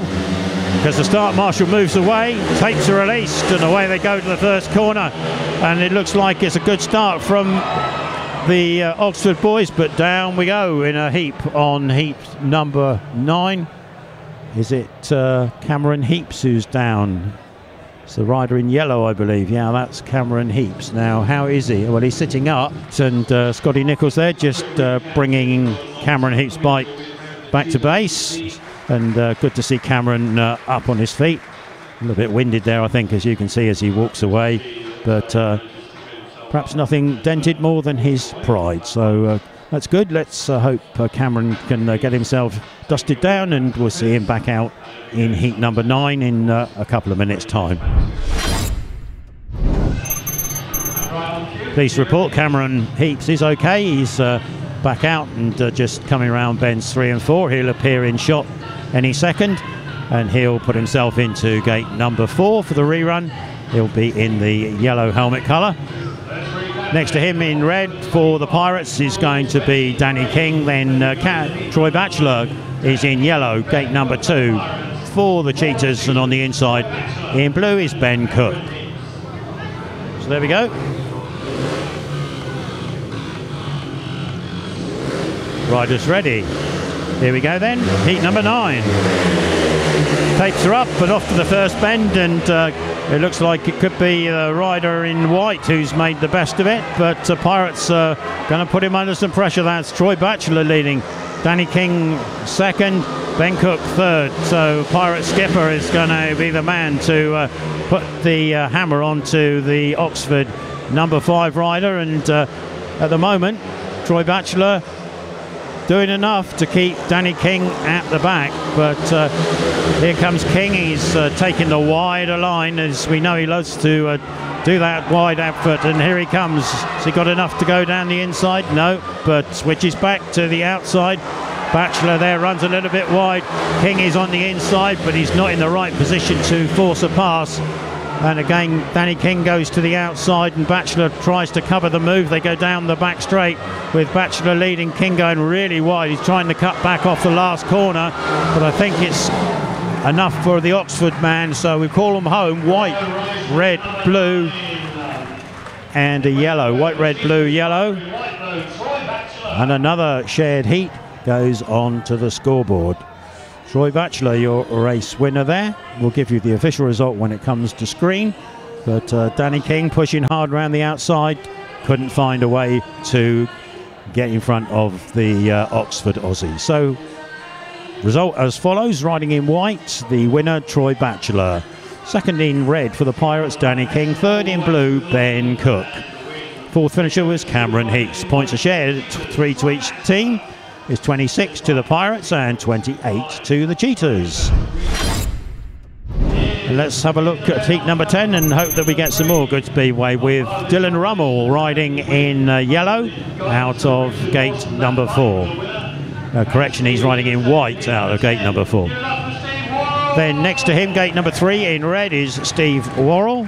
because the start marshal moves away, tapes are released, and away they go to the first corner, and it looks like it's a good start from the Oxford boys, but down we go in a heap on heap number 9. Is it Cameron Heeps who's down? It's the rider in yellow, I believe. Yeah, that's Cameron Heeps. Now, how is he? Well, he's sitting up, and Scotty Nicholls there just bringing Cameron Heeps' bike back to base, and good to see Cameron up on his feet. A little bit winded there, I think, as you can see as he walks away, but perhaps nothing dented more than his pride, so that's good. Let's hope Cameron can get himself dusted down, and we'll see him back out in heat number 9 in a couple of minutes' time. Please report Cameron Heeps is okay. He's back out and just coming around bends 3 and 4. He'll appear in shot any second, and he'll put himself into gate number 4 for the rerun. He'll be in the yellow helmet colour. Next to him in red for the Pirates is going to be Danny King. Then Troy Batchelor is in yellow, gate number 2 for the Cheetahs, and on the inside in blue is Ben Cook. So there we go. Riders ready. Here we go then, heat number 9. Tapes are up and off to the first bend, and it looks like it could be a rider in white who's made the best of it, but Pirates are going to put him under some pressure. That's Troy Batchelor leading, Danny King second, Ben Cook third. So Pirate skipper is going to be the man to put the hammer onto the Oxford number 5 rider, and at the moment Troy Batchelor doing enough to keep Danny King at the back, but here comes King. He's taking the wider line, as we know he loves to do that wide effort, and here he comes. Has he got enough to go down the inside? No, but switches back to the outside. Batchelor there runs a little bit wide. King is on the inside, but he's not in the right position to force a pass. And again, Danny King goes to the outside, and Batchelor tries to cover the move. They go down the back straight with Batchelor leading, King going really wide. He's trying to cut back off the last corner, but I think it's enough for the Oxford man, so we call them home. White, red, blue, and a yellow. White, red, blue, yellow. And another shared heat goes on to the scoreboard. Troy Batchelor, your race winner there. We'll give you the official result when it comes to screen. But Danny King pushing hard around the outside, couldn't find a way to get in front of the Oxford Aussie. So, result as follows: riding in white, the winner Troy Batchelor. Second in red for the Pirates, Danny King. Third in blue, Ben Cook. Fourth finisher was Cameron Heeps. Points are shared, 3 to each team. Is 26 to the Pirates and 28 to the Cheetahs. And let's have a look at heat number 10 and hope that we get some more good speedway with Dillon RUML riding in yellow out of gate number 4. Correction, he's riding in white out of gate number 4. Then next to him, gate number 3 in red is Steve Worrall.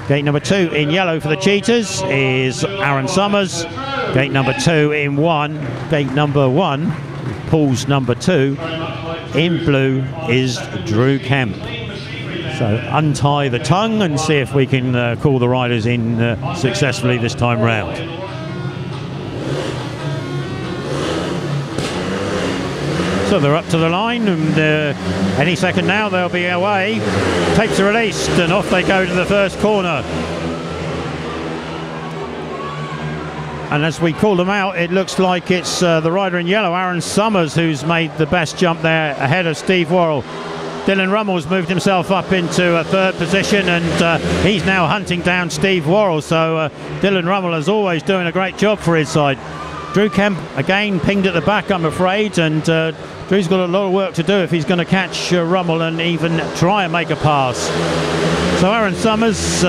Gate number 2 in yellow for the Cheetahs is Aaron Summers. Gate number 2 in 1. Gate number 1, Poole's number 2, in blue is Drew Kemp. So untie the tongue and see if we can call the riders in successfully this time round. So they're up to the line, and any second now they'll be away. Tapes are released and off they go to the first corner. And as we call them out, it looks like it's the rider in yellow, Aaron Summers, who's made the best jump there ahead of Steve Worrall. Dillon RUML's moved himself up into a third position, and he's now hunting down Steve Worrall. So Dillon RUML is always doing a great job for his side. Drew Kemp again pinged at the back, I'm afraid, and Drew's got a lot of work to do if he's going to catch RUML and even try and make a pass. So Aaron Summers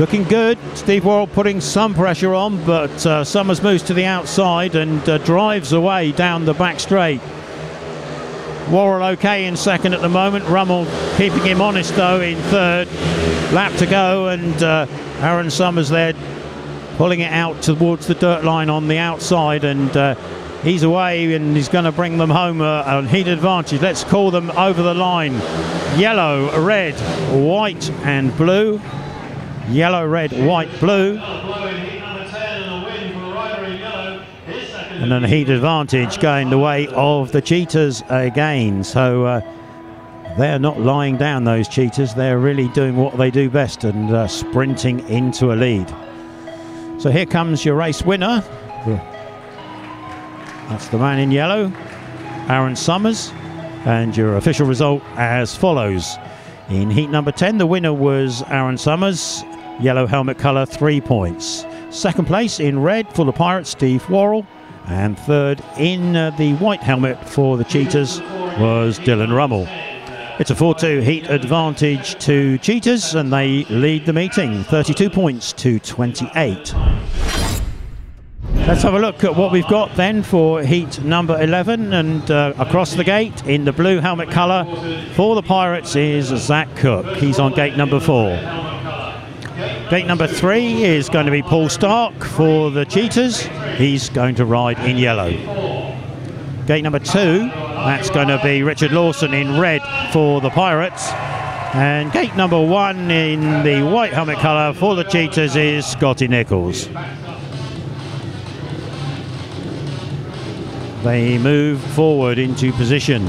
Looking good. Steve Worrall putting some pressure on, but Summers moves to the outside and drives away down the back straight. Worrall okay in second at the moment. RUML keeping him honest though in third. Lap to go, and Aaron Summers there pulling it out towards the dirt line on the outside, and he's away and he's going to bring them home a heat advantage. Let's call them over the line. Yellow, red, white and blue. Yellow, red, white, blue. And then a heat advantage going the way of the Cheetahs again. So they're not lying down, those Cheetahs. They're really doing what they do best and sprinting into a lead. So here comes your race winner. That's the man in yellow, Aaron Summers. And your official result as follows. In heat number 10, the winner was Aaron Summers. Yellow helmet colour, 3 points. Second place in red for the Pirates, Steve Worrall. And third in the white helmet for the Cheetahs was Dillon RUML. It's a 4-2 heat advantage to Cheetahs, and they lead the meeting, 32 points to 28. Let's have a look at what we've got then for heat number 11, and across the gate in the blue helmet colour for the Pirates is Zach Cook. He's on gate number 4. Gate number 3 is going to be Poole Starke for the Cheetahs. He's going to ride in yellow. Gate number 2, that's going to be Richard Lawson in red for the Pirates. And gate number 1 in the white helmet colour for the Cheetahs is Scotty Nicholls. They move forward into position.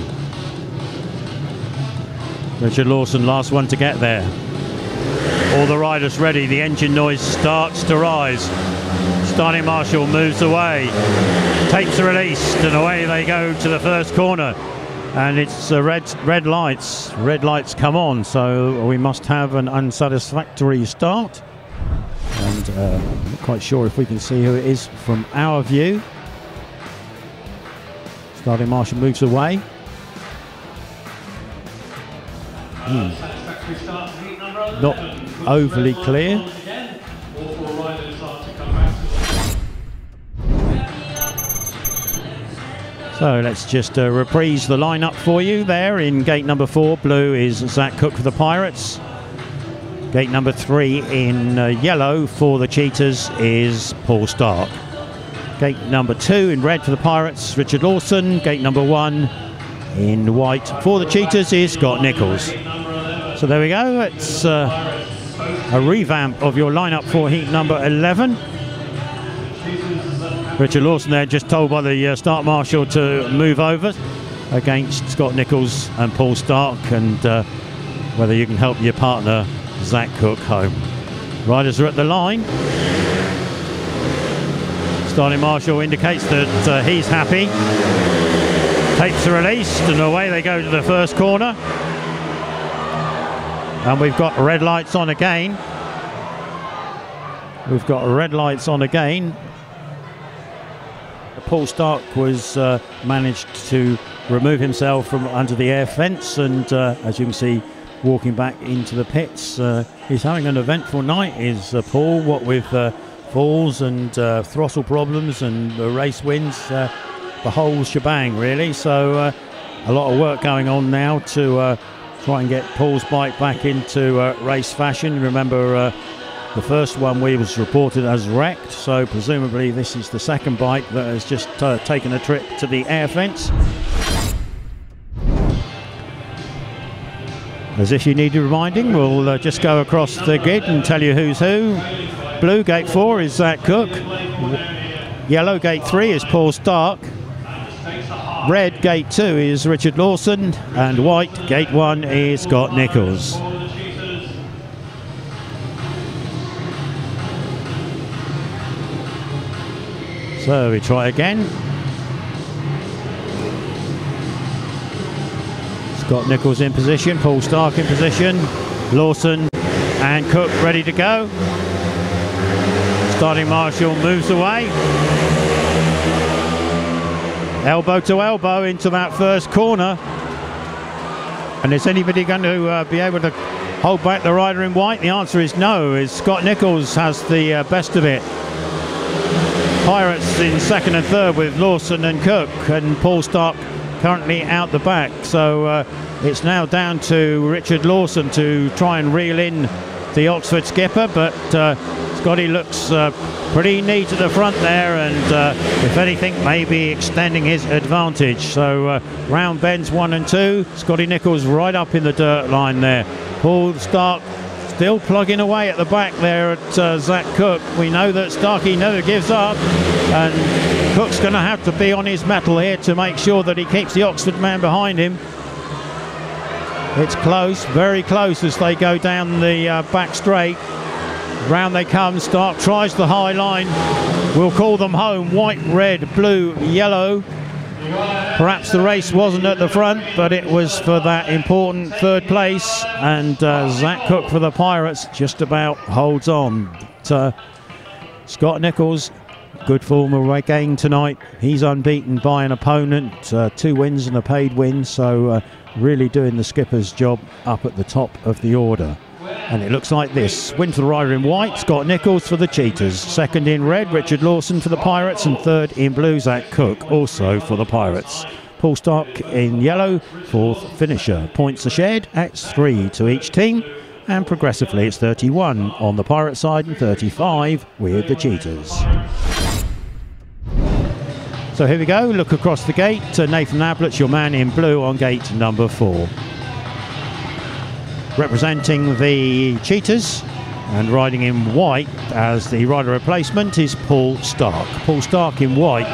Richard Lawson, last one to get there. All the riders ready, the engine noise starts to rise. Starting marshal moves away, tapes are released, and away they go to the first corner. And it's red lights. Red lights come on, so we must have an unsatisfactory start. And I'm not quite sure if we can see who it is from our view. Starting marshal moves away. Not overly clear. So let's just reprise the lineup for you there. In gate number 4, blue is Zach Cook for the Pirates. Gate number 3 in yellow for the Cheetahs is Poole Starke. Gate number 2 in red for the Pirates, Richard Lawson. Gate number 1 in white for the Cheetahs is Scott Nicholls. So there we go. It's a revamp of your lineup for heat number 11. Richard Lawson there just told by the start marshal to move over against Scott Nicholls and Poole Starke, and whether you can help your partner Zach Cook home. Riders are at the line. Starting marshal indicates that he's happy. Tapes are released and away they go to the first corner. And we've got red lights on again. We've got red lights on again. Poole Starke was managed to remove himself from under the air fence, and as you can see, walking back into the pits. He's having an eventful night, is Poole, what with falls and throttle problems and race wins, the whole shebang really. So a lot of work going on now to try and get Poole's bike back into race fashion. Remember, the first one was reported as wrecked, so presumably this is the second bike that has just taken a trip to the air fence. As if you needed reminding, we'll just go across the grid and tell you who's who. Blue, gate 4 is Zach Cook. Yellow, gate 3 is Poole Starke. Red, gate 2 is Richard Lawson. And white, gate 1 is Scott Nicholls. So we try again. Scott Nicholls in position, Poole Starke in position, Lawson and Cook ready to go. Starting marshal moves away. Elbow to elbow into that first corner. And is anybody going to be able to hold back the rider in white? The answer is no, as Scott Nicholls has the best of it. Pirates in second and third with Lawson and Cook, and Poole Starke currently out the back. So it's now down to Richard Lawson to try and reel in the Oxford skipper, but Scotty looks pretty neat at the front there, and if anything, maybe extending his advantage. So round bends 1 and 2. Scotty Nicholls right up in the dirt line there. Poole Starke still plugging away at the back there at Zach Cook. We know that Starke never gives up, and Cook's going to have to be on his mettle here to make sure that he keeps the Oxford man behind him. It's close, very close as they go down the back straight. Round they come. Starke tries the high line. We'll call them home. White, red, blue, yellow. Perhaps the race wasn't at the front, but it was for that important third place. And Zach Cook for the Pirates just about holds on. But, Scott Nicholls, good form again tonight. He's unbeaten by an opponent. 2 wins and a paid win. So really doing the skipper's job up at the top of the order. And it looks like this. Win for the rider in white, Scott Nicholls for the Cheetahs. Second in red, Richard Lawson for the Pirates. And third in blue, Zach Cook, also for the Pirates. Poole Starke in yellow, fourth finisher. Points are shared at 3 to each team. And progressively it's 31 on the Pirate side and 35 with the Cheetahs. So here we go, look across the gate. Nathan Ablitt, your man in blue on gate number 4. Representing the Cheetahs and riding in white as the rider replacement is Poole Starke. Poole Starke in white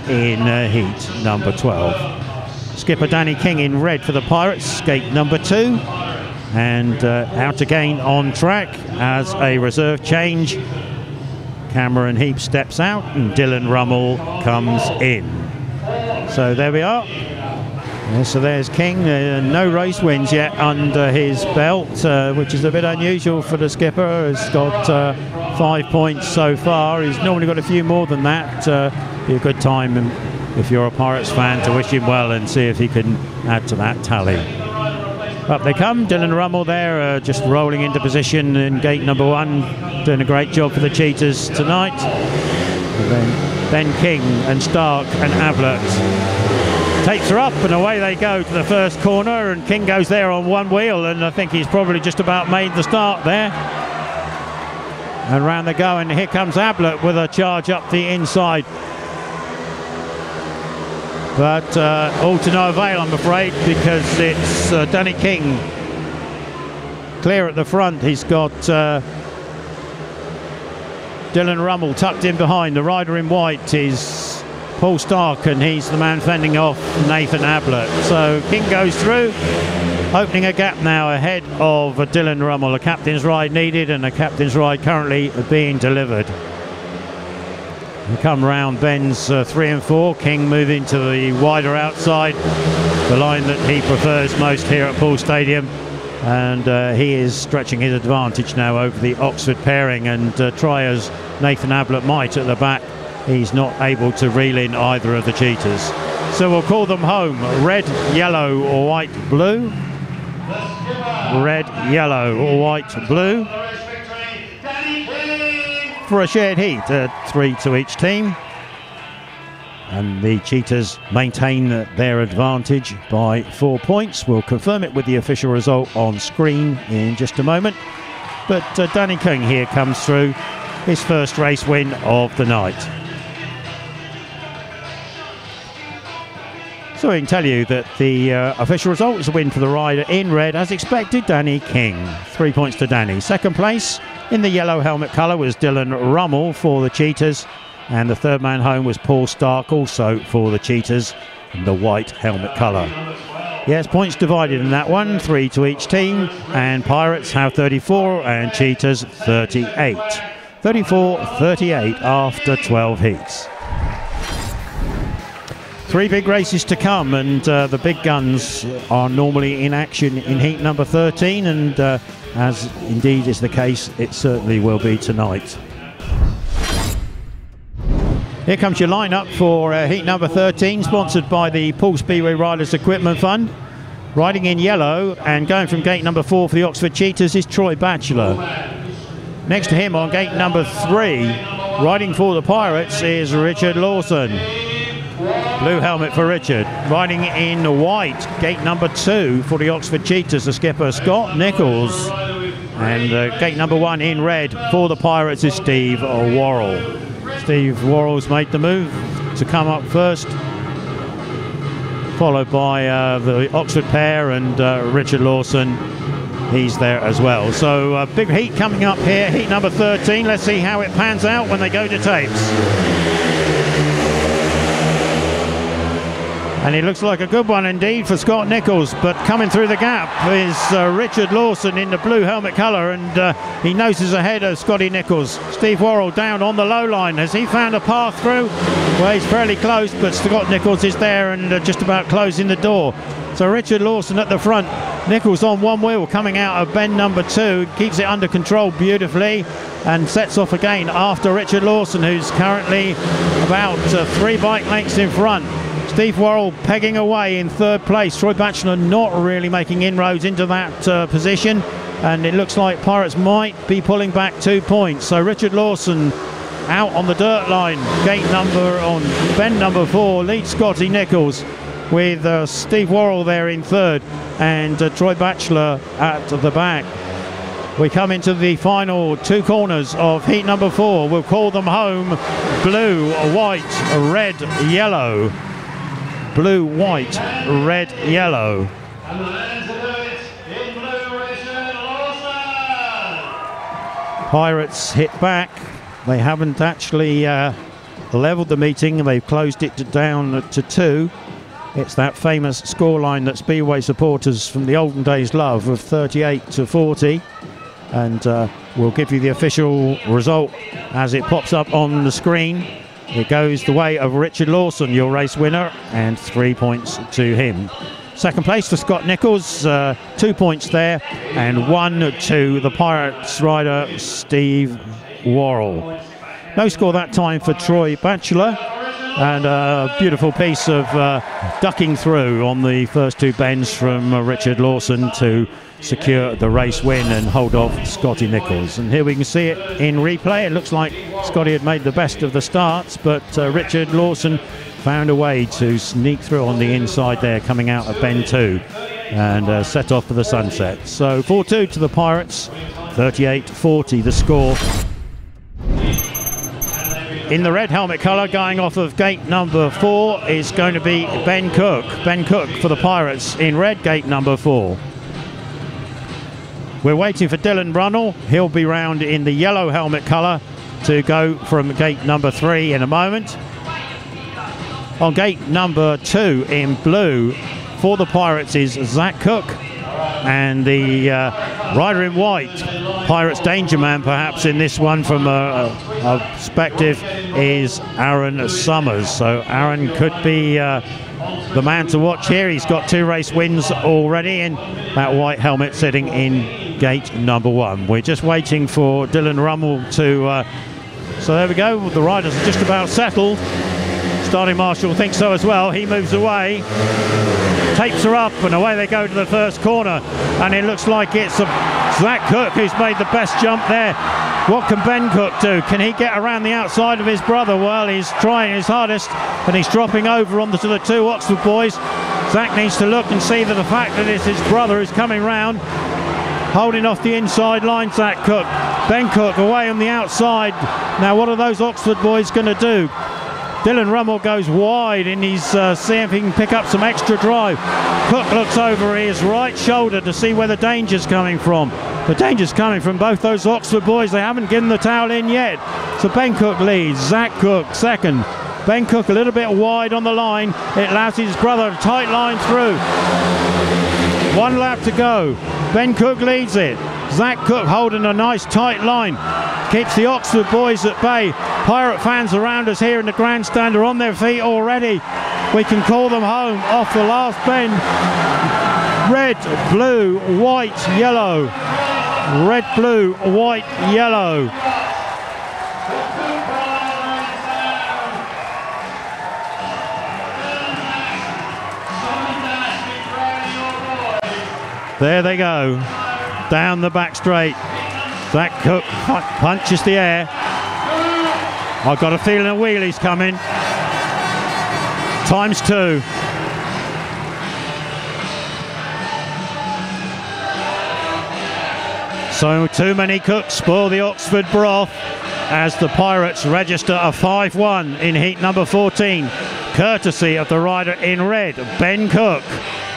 in heat number 12. Skipper Danny King in red for the Pirates, gate number 2. And out again on track as a reserve change. Cameron Heeps steps out and Dillon RUML comes in. So there we are. So there's King. No race wins yet under his belt, which is a bit unusual for the skipper. He's got 5 points so far. He's normally got a few more than that. Be a good time if you're a Pirates fan to wish him well and see if he can add to that tally. Up they come, Dillon RUML there, just rolling into position in gate number 1, doing a great job for the Cheetahs tonight. And then King and Starke and Ablitt takes her up, and away they go to the first corner, and King goes there on one wheel, and I think he's probably just about made the start there. And round they go, and here comes Ablitt with a charge up the inside. But all to no avail, I'm afraid, because it's Danny King clear at the front. He's got Dillon RUML tucked in behind. The rider in white is Poole Starke, and he's the man fending off Nathan Ablitt. So King goes through, opening a gap now ahead of Dillon RUML. A captain's ride needed, and a captain's ride currently being delivered. We come round bends 3 and 4. King moving to the wider outside, the line that he prefers most here at Poole Stadium, and he is stretching his advantage now over the Oxford pairing, and try as Nathan Ablitt might at the back, he's not able to reel in either of the Cheetahs. So we'll call them home. Red, yellow or white, blue. Red, yellow or white, blue. For a shared heat, 3 to each team. And the Cheetahs maintain their advantage by 4 points. We'll confirm it with the official result on screen in just a moment. But Danny King here comes through, his first race win of the night. So we can tell you that the official result is a win for the rider in red, as expected, Danny King. 3 points to Danny. Second place in the yellow helmet colour was Dillon RUML for the Cheetahs, and the third man home was Poole Starke, also for the Cheetahs, in the white helmet colour. Yes, points divided in that one, 3 to each team, and Pirates have 34 and Cheetahs 38. 34-38 after 12 heats. 3 big races to come, and the big guns are normally in action in heat number 13, and as indeed is the case, it certainly will be tonight. Here comes your lineup for heat number 13, sponsored by the Poole Speedway Riders Equipment Fund. Riding in yellow and going from gate number 4 for the Oxford Cheetahs is Troy Batchelor. Next to him on gate number 3, riding for the Pirates, is Richard Lawson. Blue helmet for Richard. Riding in white, gate number 2 for the Oxford Cheetahs, the skipper Scott Nicholls. And gate number 1 in red for the Pirates is Steve Worrall. Steve Worrall's made the move to come up first, followed by the Oxford pair and Richard Lawson. He's there as well. So big heat coming up here, heat number 13. Let's see how it pans out when they go to tapes. And it looks like a good one indeed for Scott Nicholls, but coming through the gap is Richard Lawson in the blue helmet colour, and he noses ahead of Scotty Nicholls. Steve Worrall down on the low line. Has he found a path through? Well, he's fairly close, but Scott Nicholls is there and just about closing the door. So Richard Lawson at the front, Nicholls on one wheel coming out of bend number 2, keeps it under control beautifully and sets off again after Richard Lawson, who's currently about 3 bike lengths in front. Steve Worrall pegging away in 3rd place. Troy Batchelor not really making inroads into that position, and it looks like Pirates might be pulling back 2 points. So Richard Lawson out on the dirt line, on bend number 4, leads Scotty Nicholls, with Steve Worrall there in 3rd and Troy Batchelor at the back. We come into the final 2 corners of heat number 4. We'll call them home. Blue, white, red, yellow. Blue, white, red, yellow. And the man to do it in blue, Richard Lawson. Pirates hit back. They haven't actually levelled the meeting. They've closed it down to 2. It's that famous scoreline that Speedway supporters from the olden days love, of 38-40. And we'll give you the official result as it pops up on the screen. It goes the way of Richard Lawson, your race winner, and 3 points to him. 2nd place for Scott Nicholls, 2 points there, and 1 to the Pirates rider Steve Worrall. No score that time for Troy Batchelor, and a beautiful piece of ducking through on the first 2 bends from Richard Lawson to secure the race win and hold off Scotty Nicholls. And here we can see it in replay. It looks like Scotty had made the best of the starts, but Richard Lawson found a way to sneak through on the inside there, coming out of bend 2 and set off for the sunset. So 4-2 to the Pirates, 38-40 the score. In the red helmet colour, going off of gate number 4, is going to be Ben Cook. Ben Cook for the Pirates in red, gate number 4. We're waiting for Dillon RUML. He'll be round in the yellow helmet colour to go from gate number 3 in a moment. On gate number 2 in blue for the Pirates is Zach Cook, and the rider in white, Pirates danger man perhaps in this one from a perspective, is Aaron Summers. So Aaron could be the man to watch here. He's got 2 race wins already in that white helmet sitting in gate number 1. We're just waiting for Dillon RUML to so there we go, the riders are just about settled. Starting marshal thinks so as well. He moves away, tapes are up, and away they go to the first corner, and it looks like it's Zach Cook who's made the best jump there. What can Ben Cook do? Can he get around the outside of his brother? Well, he's trying his hardest, and he's dropping over onto the 2 Oxford boys. Zach needs to look and see that the fact that it's his brother who's coming round, holding off the inside line. Zach Cook, Ben Cook away on the outside. Now what are those Oxford boys going to do? Dillon RUML goes wide, and he's seeing if he can pick up some extra drive. Cook looks over his right shoulder to see where the danger's coming from. The danger's coming from both those Oxford boys. They haven't given the towel in yet. So Ben Cook leads, Zach Cook second. Ben Cook a little bit wide on the line. It allows his brother a tight line through. 1 lap to go. Ben Cook leads it. Zach Cook holding a nice tight line. Keeps the Oxford boys at bay. Pirate fans around us here in the grandstand are on their feet already. We can call them home off the last bend. Red, blue, white, yellow. Red, blue, white, yellow. There they go, down the back straight. Zach Cook punches the air. I've got a feeling a wheelie's coming. Times 2. So too many cooks spoil the Oxford broth as the Pirates register a 5-1 in heat number 14, courtesy of the rider in red, Ben Cook,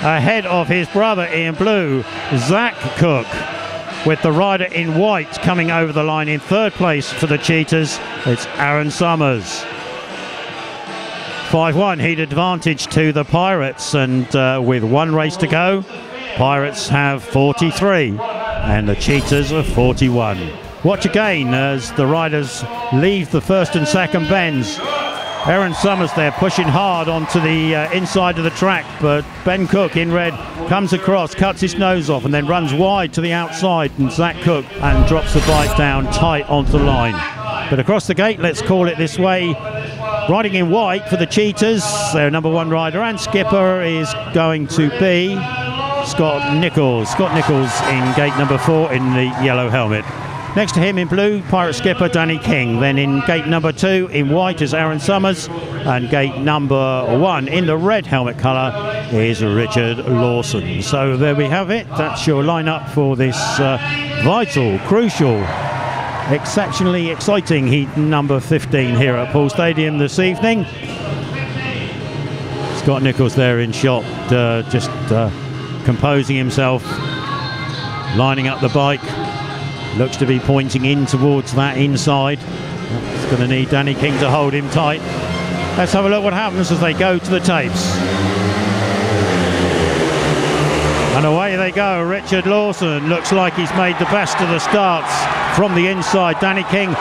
ahead of his brother in blue, Zach Cook, with the rider in white coming over the line in third place for the Cheetahs. It's Aaron Summers. 5-1 heat advantage to the Pirates, and with one race to go, Pirates have 43 and the Cheetahs are 41. Watch again as the riders leave the first and second bends. Aaron Summers there pushing hard onto the inside of the track, but Ben Cook in red comes across, cuts his nose off and then runs wide to the outside, and Zach Cook and drops the bike down tight onto the line. But across the gate, let's call it this way, riding in white for the Cheetahs, their number 1 rider and skipper is going to be Scott Nicholls. Scott Nicholls in gate number 4 in the yellow helmet. Next to him in blue, Pirate skipper Danny King. Then in gate number 2 in white is Aaron Summers, and gate number 1 in the red helmet colour is Richard Lawson. So there we have it. That's your lineup for this vital, crucial, exceptionally exciting heat number 15 here at Poole Stadium this evening. Scott Nicholls there in shot, just composing himself, lining up the bike. Looks to be pointing in towards that inside. It's going to need Danny King to hold him tight. Let's have a look what happens as they go to the tapes. And away they go. Richard Lawson looks like he's made the best of the starts from the inside. Danny King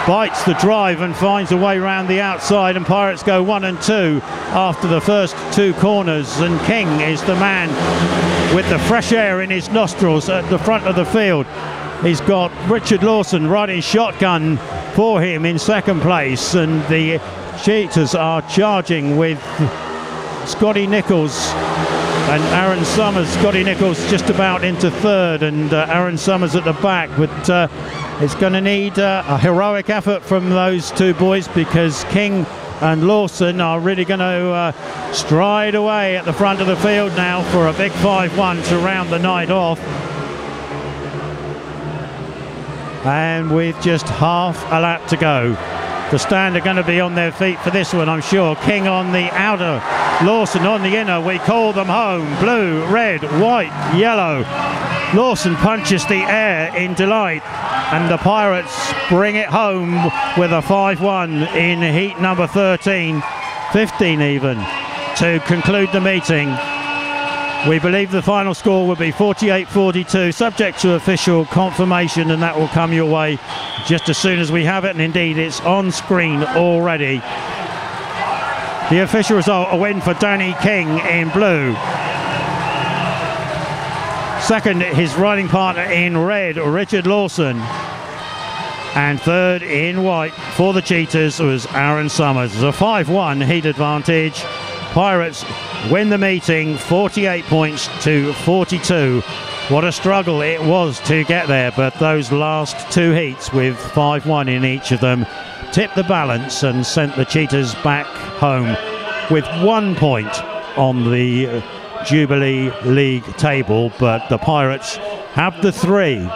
bites the drive and finds a way round the outside, and Pirates go 1 and 2 after the first 2 corners, and King is the man with the fresh air in his nostrils at the front of the field. He's got Richard Lawson riding shotgun for him in second place, and the Cheetahs are charging with Scotty Nicholls and Aaron Summers. Scotty Nicholls just about into third, and Aaron Summers at the back, but it's going to need a heroic effort from those 2 boys, because King and Lawson are really going to stride away at the front of the field now for a big 5-1 to round the night off. And with just half a lap to go, the stand are going to be on their feet for this one, I'm sure. King on the outer, Lawson on the inner. We call them home. Blue, red, white, yellow. Lawson punches the air in delight, and the Pirates bring it home with a 5-1 in heat number 13, 15 even, to conclude the meeting. We believe the final score will be 48-42, subject to official confirmation, and that will come your way just as soon as we have it, and indeed it's on screen already. The official result, a win for Danny King in blue. Second, his riding partner in red, Richard Lawson. And third in white for the Cheetahs was Aaron Summers. It's a 5-1 heat advantage. Pirates win the meeting 48 points to 42. What a struggle it was to get there, but those last 2 heats with 5-1 in each of them tipped the balance and sent the Cheetahs back home with 1 point on the Jubilee League table, but the Pirates have the 3.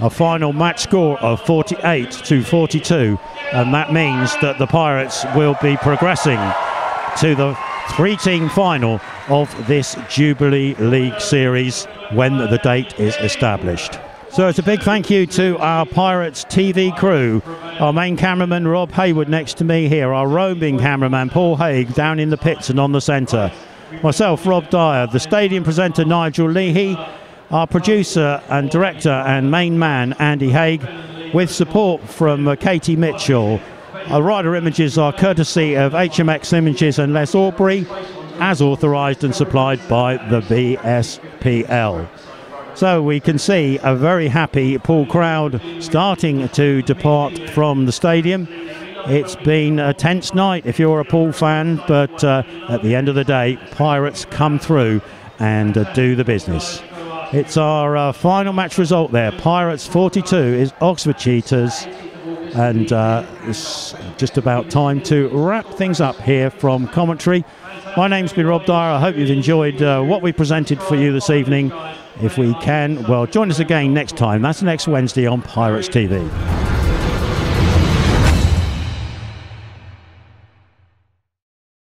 A final match score of 48 to 42, and that means that the Pirates will be progressing to the 3-team final of this Jubilee League series when the date is established. So it's a big thank you to our Pirates TV crew, our main cameraman Rob Haywood next to me here, our roaming cameraman Paul Hague down in the pits and on the centre, myself Rob Dyer, the stadium presenter Nigel Leahy, our producer and director and main man Andy Hague, with support from Katie Mitchell. Our rider images are courtesy of HMX Images and Les Aubrey, as authorised and supplied by the BSPL. So we can see a very happy Poole crowd starting to depart from the stadium. It's been a tense night if you're a Poole fan, but at the end of the day, Pirates come through and do the business. It's our final match result there. Pirates 42 is Oxford Cheetahs. And it's just about time to wrap things up here from commentary. My name's been Rob Dyer. I hope you've enjoyed what we presented for you this evening. If we can, well, join us again next time. That's next Wednesday on Pirates TV.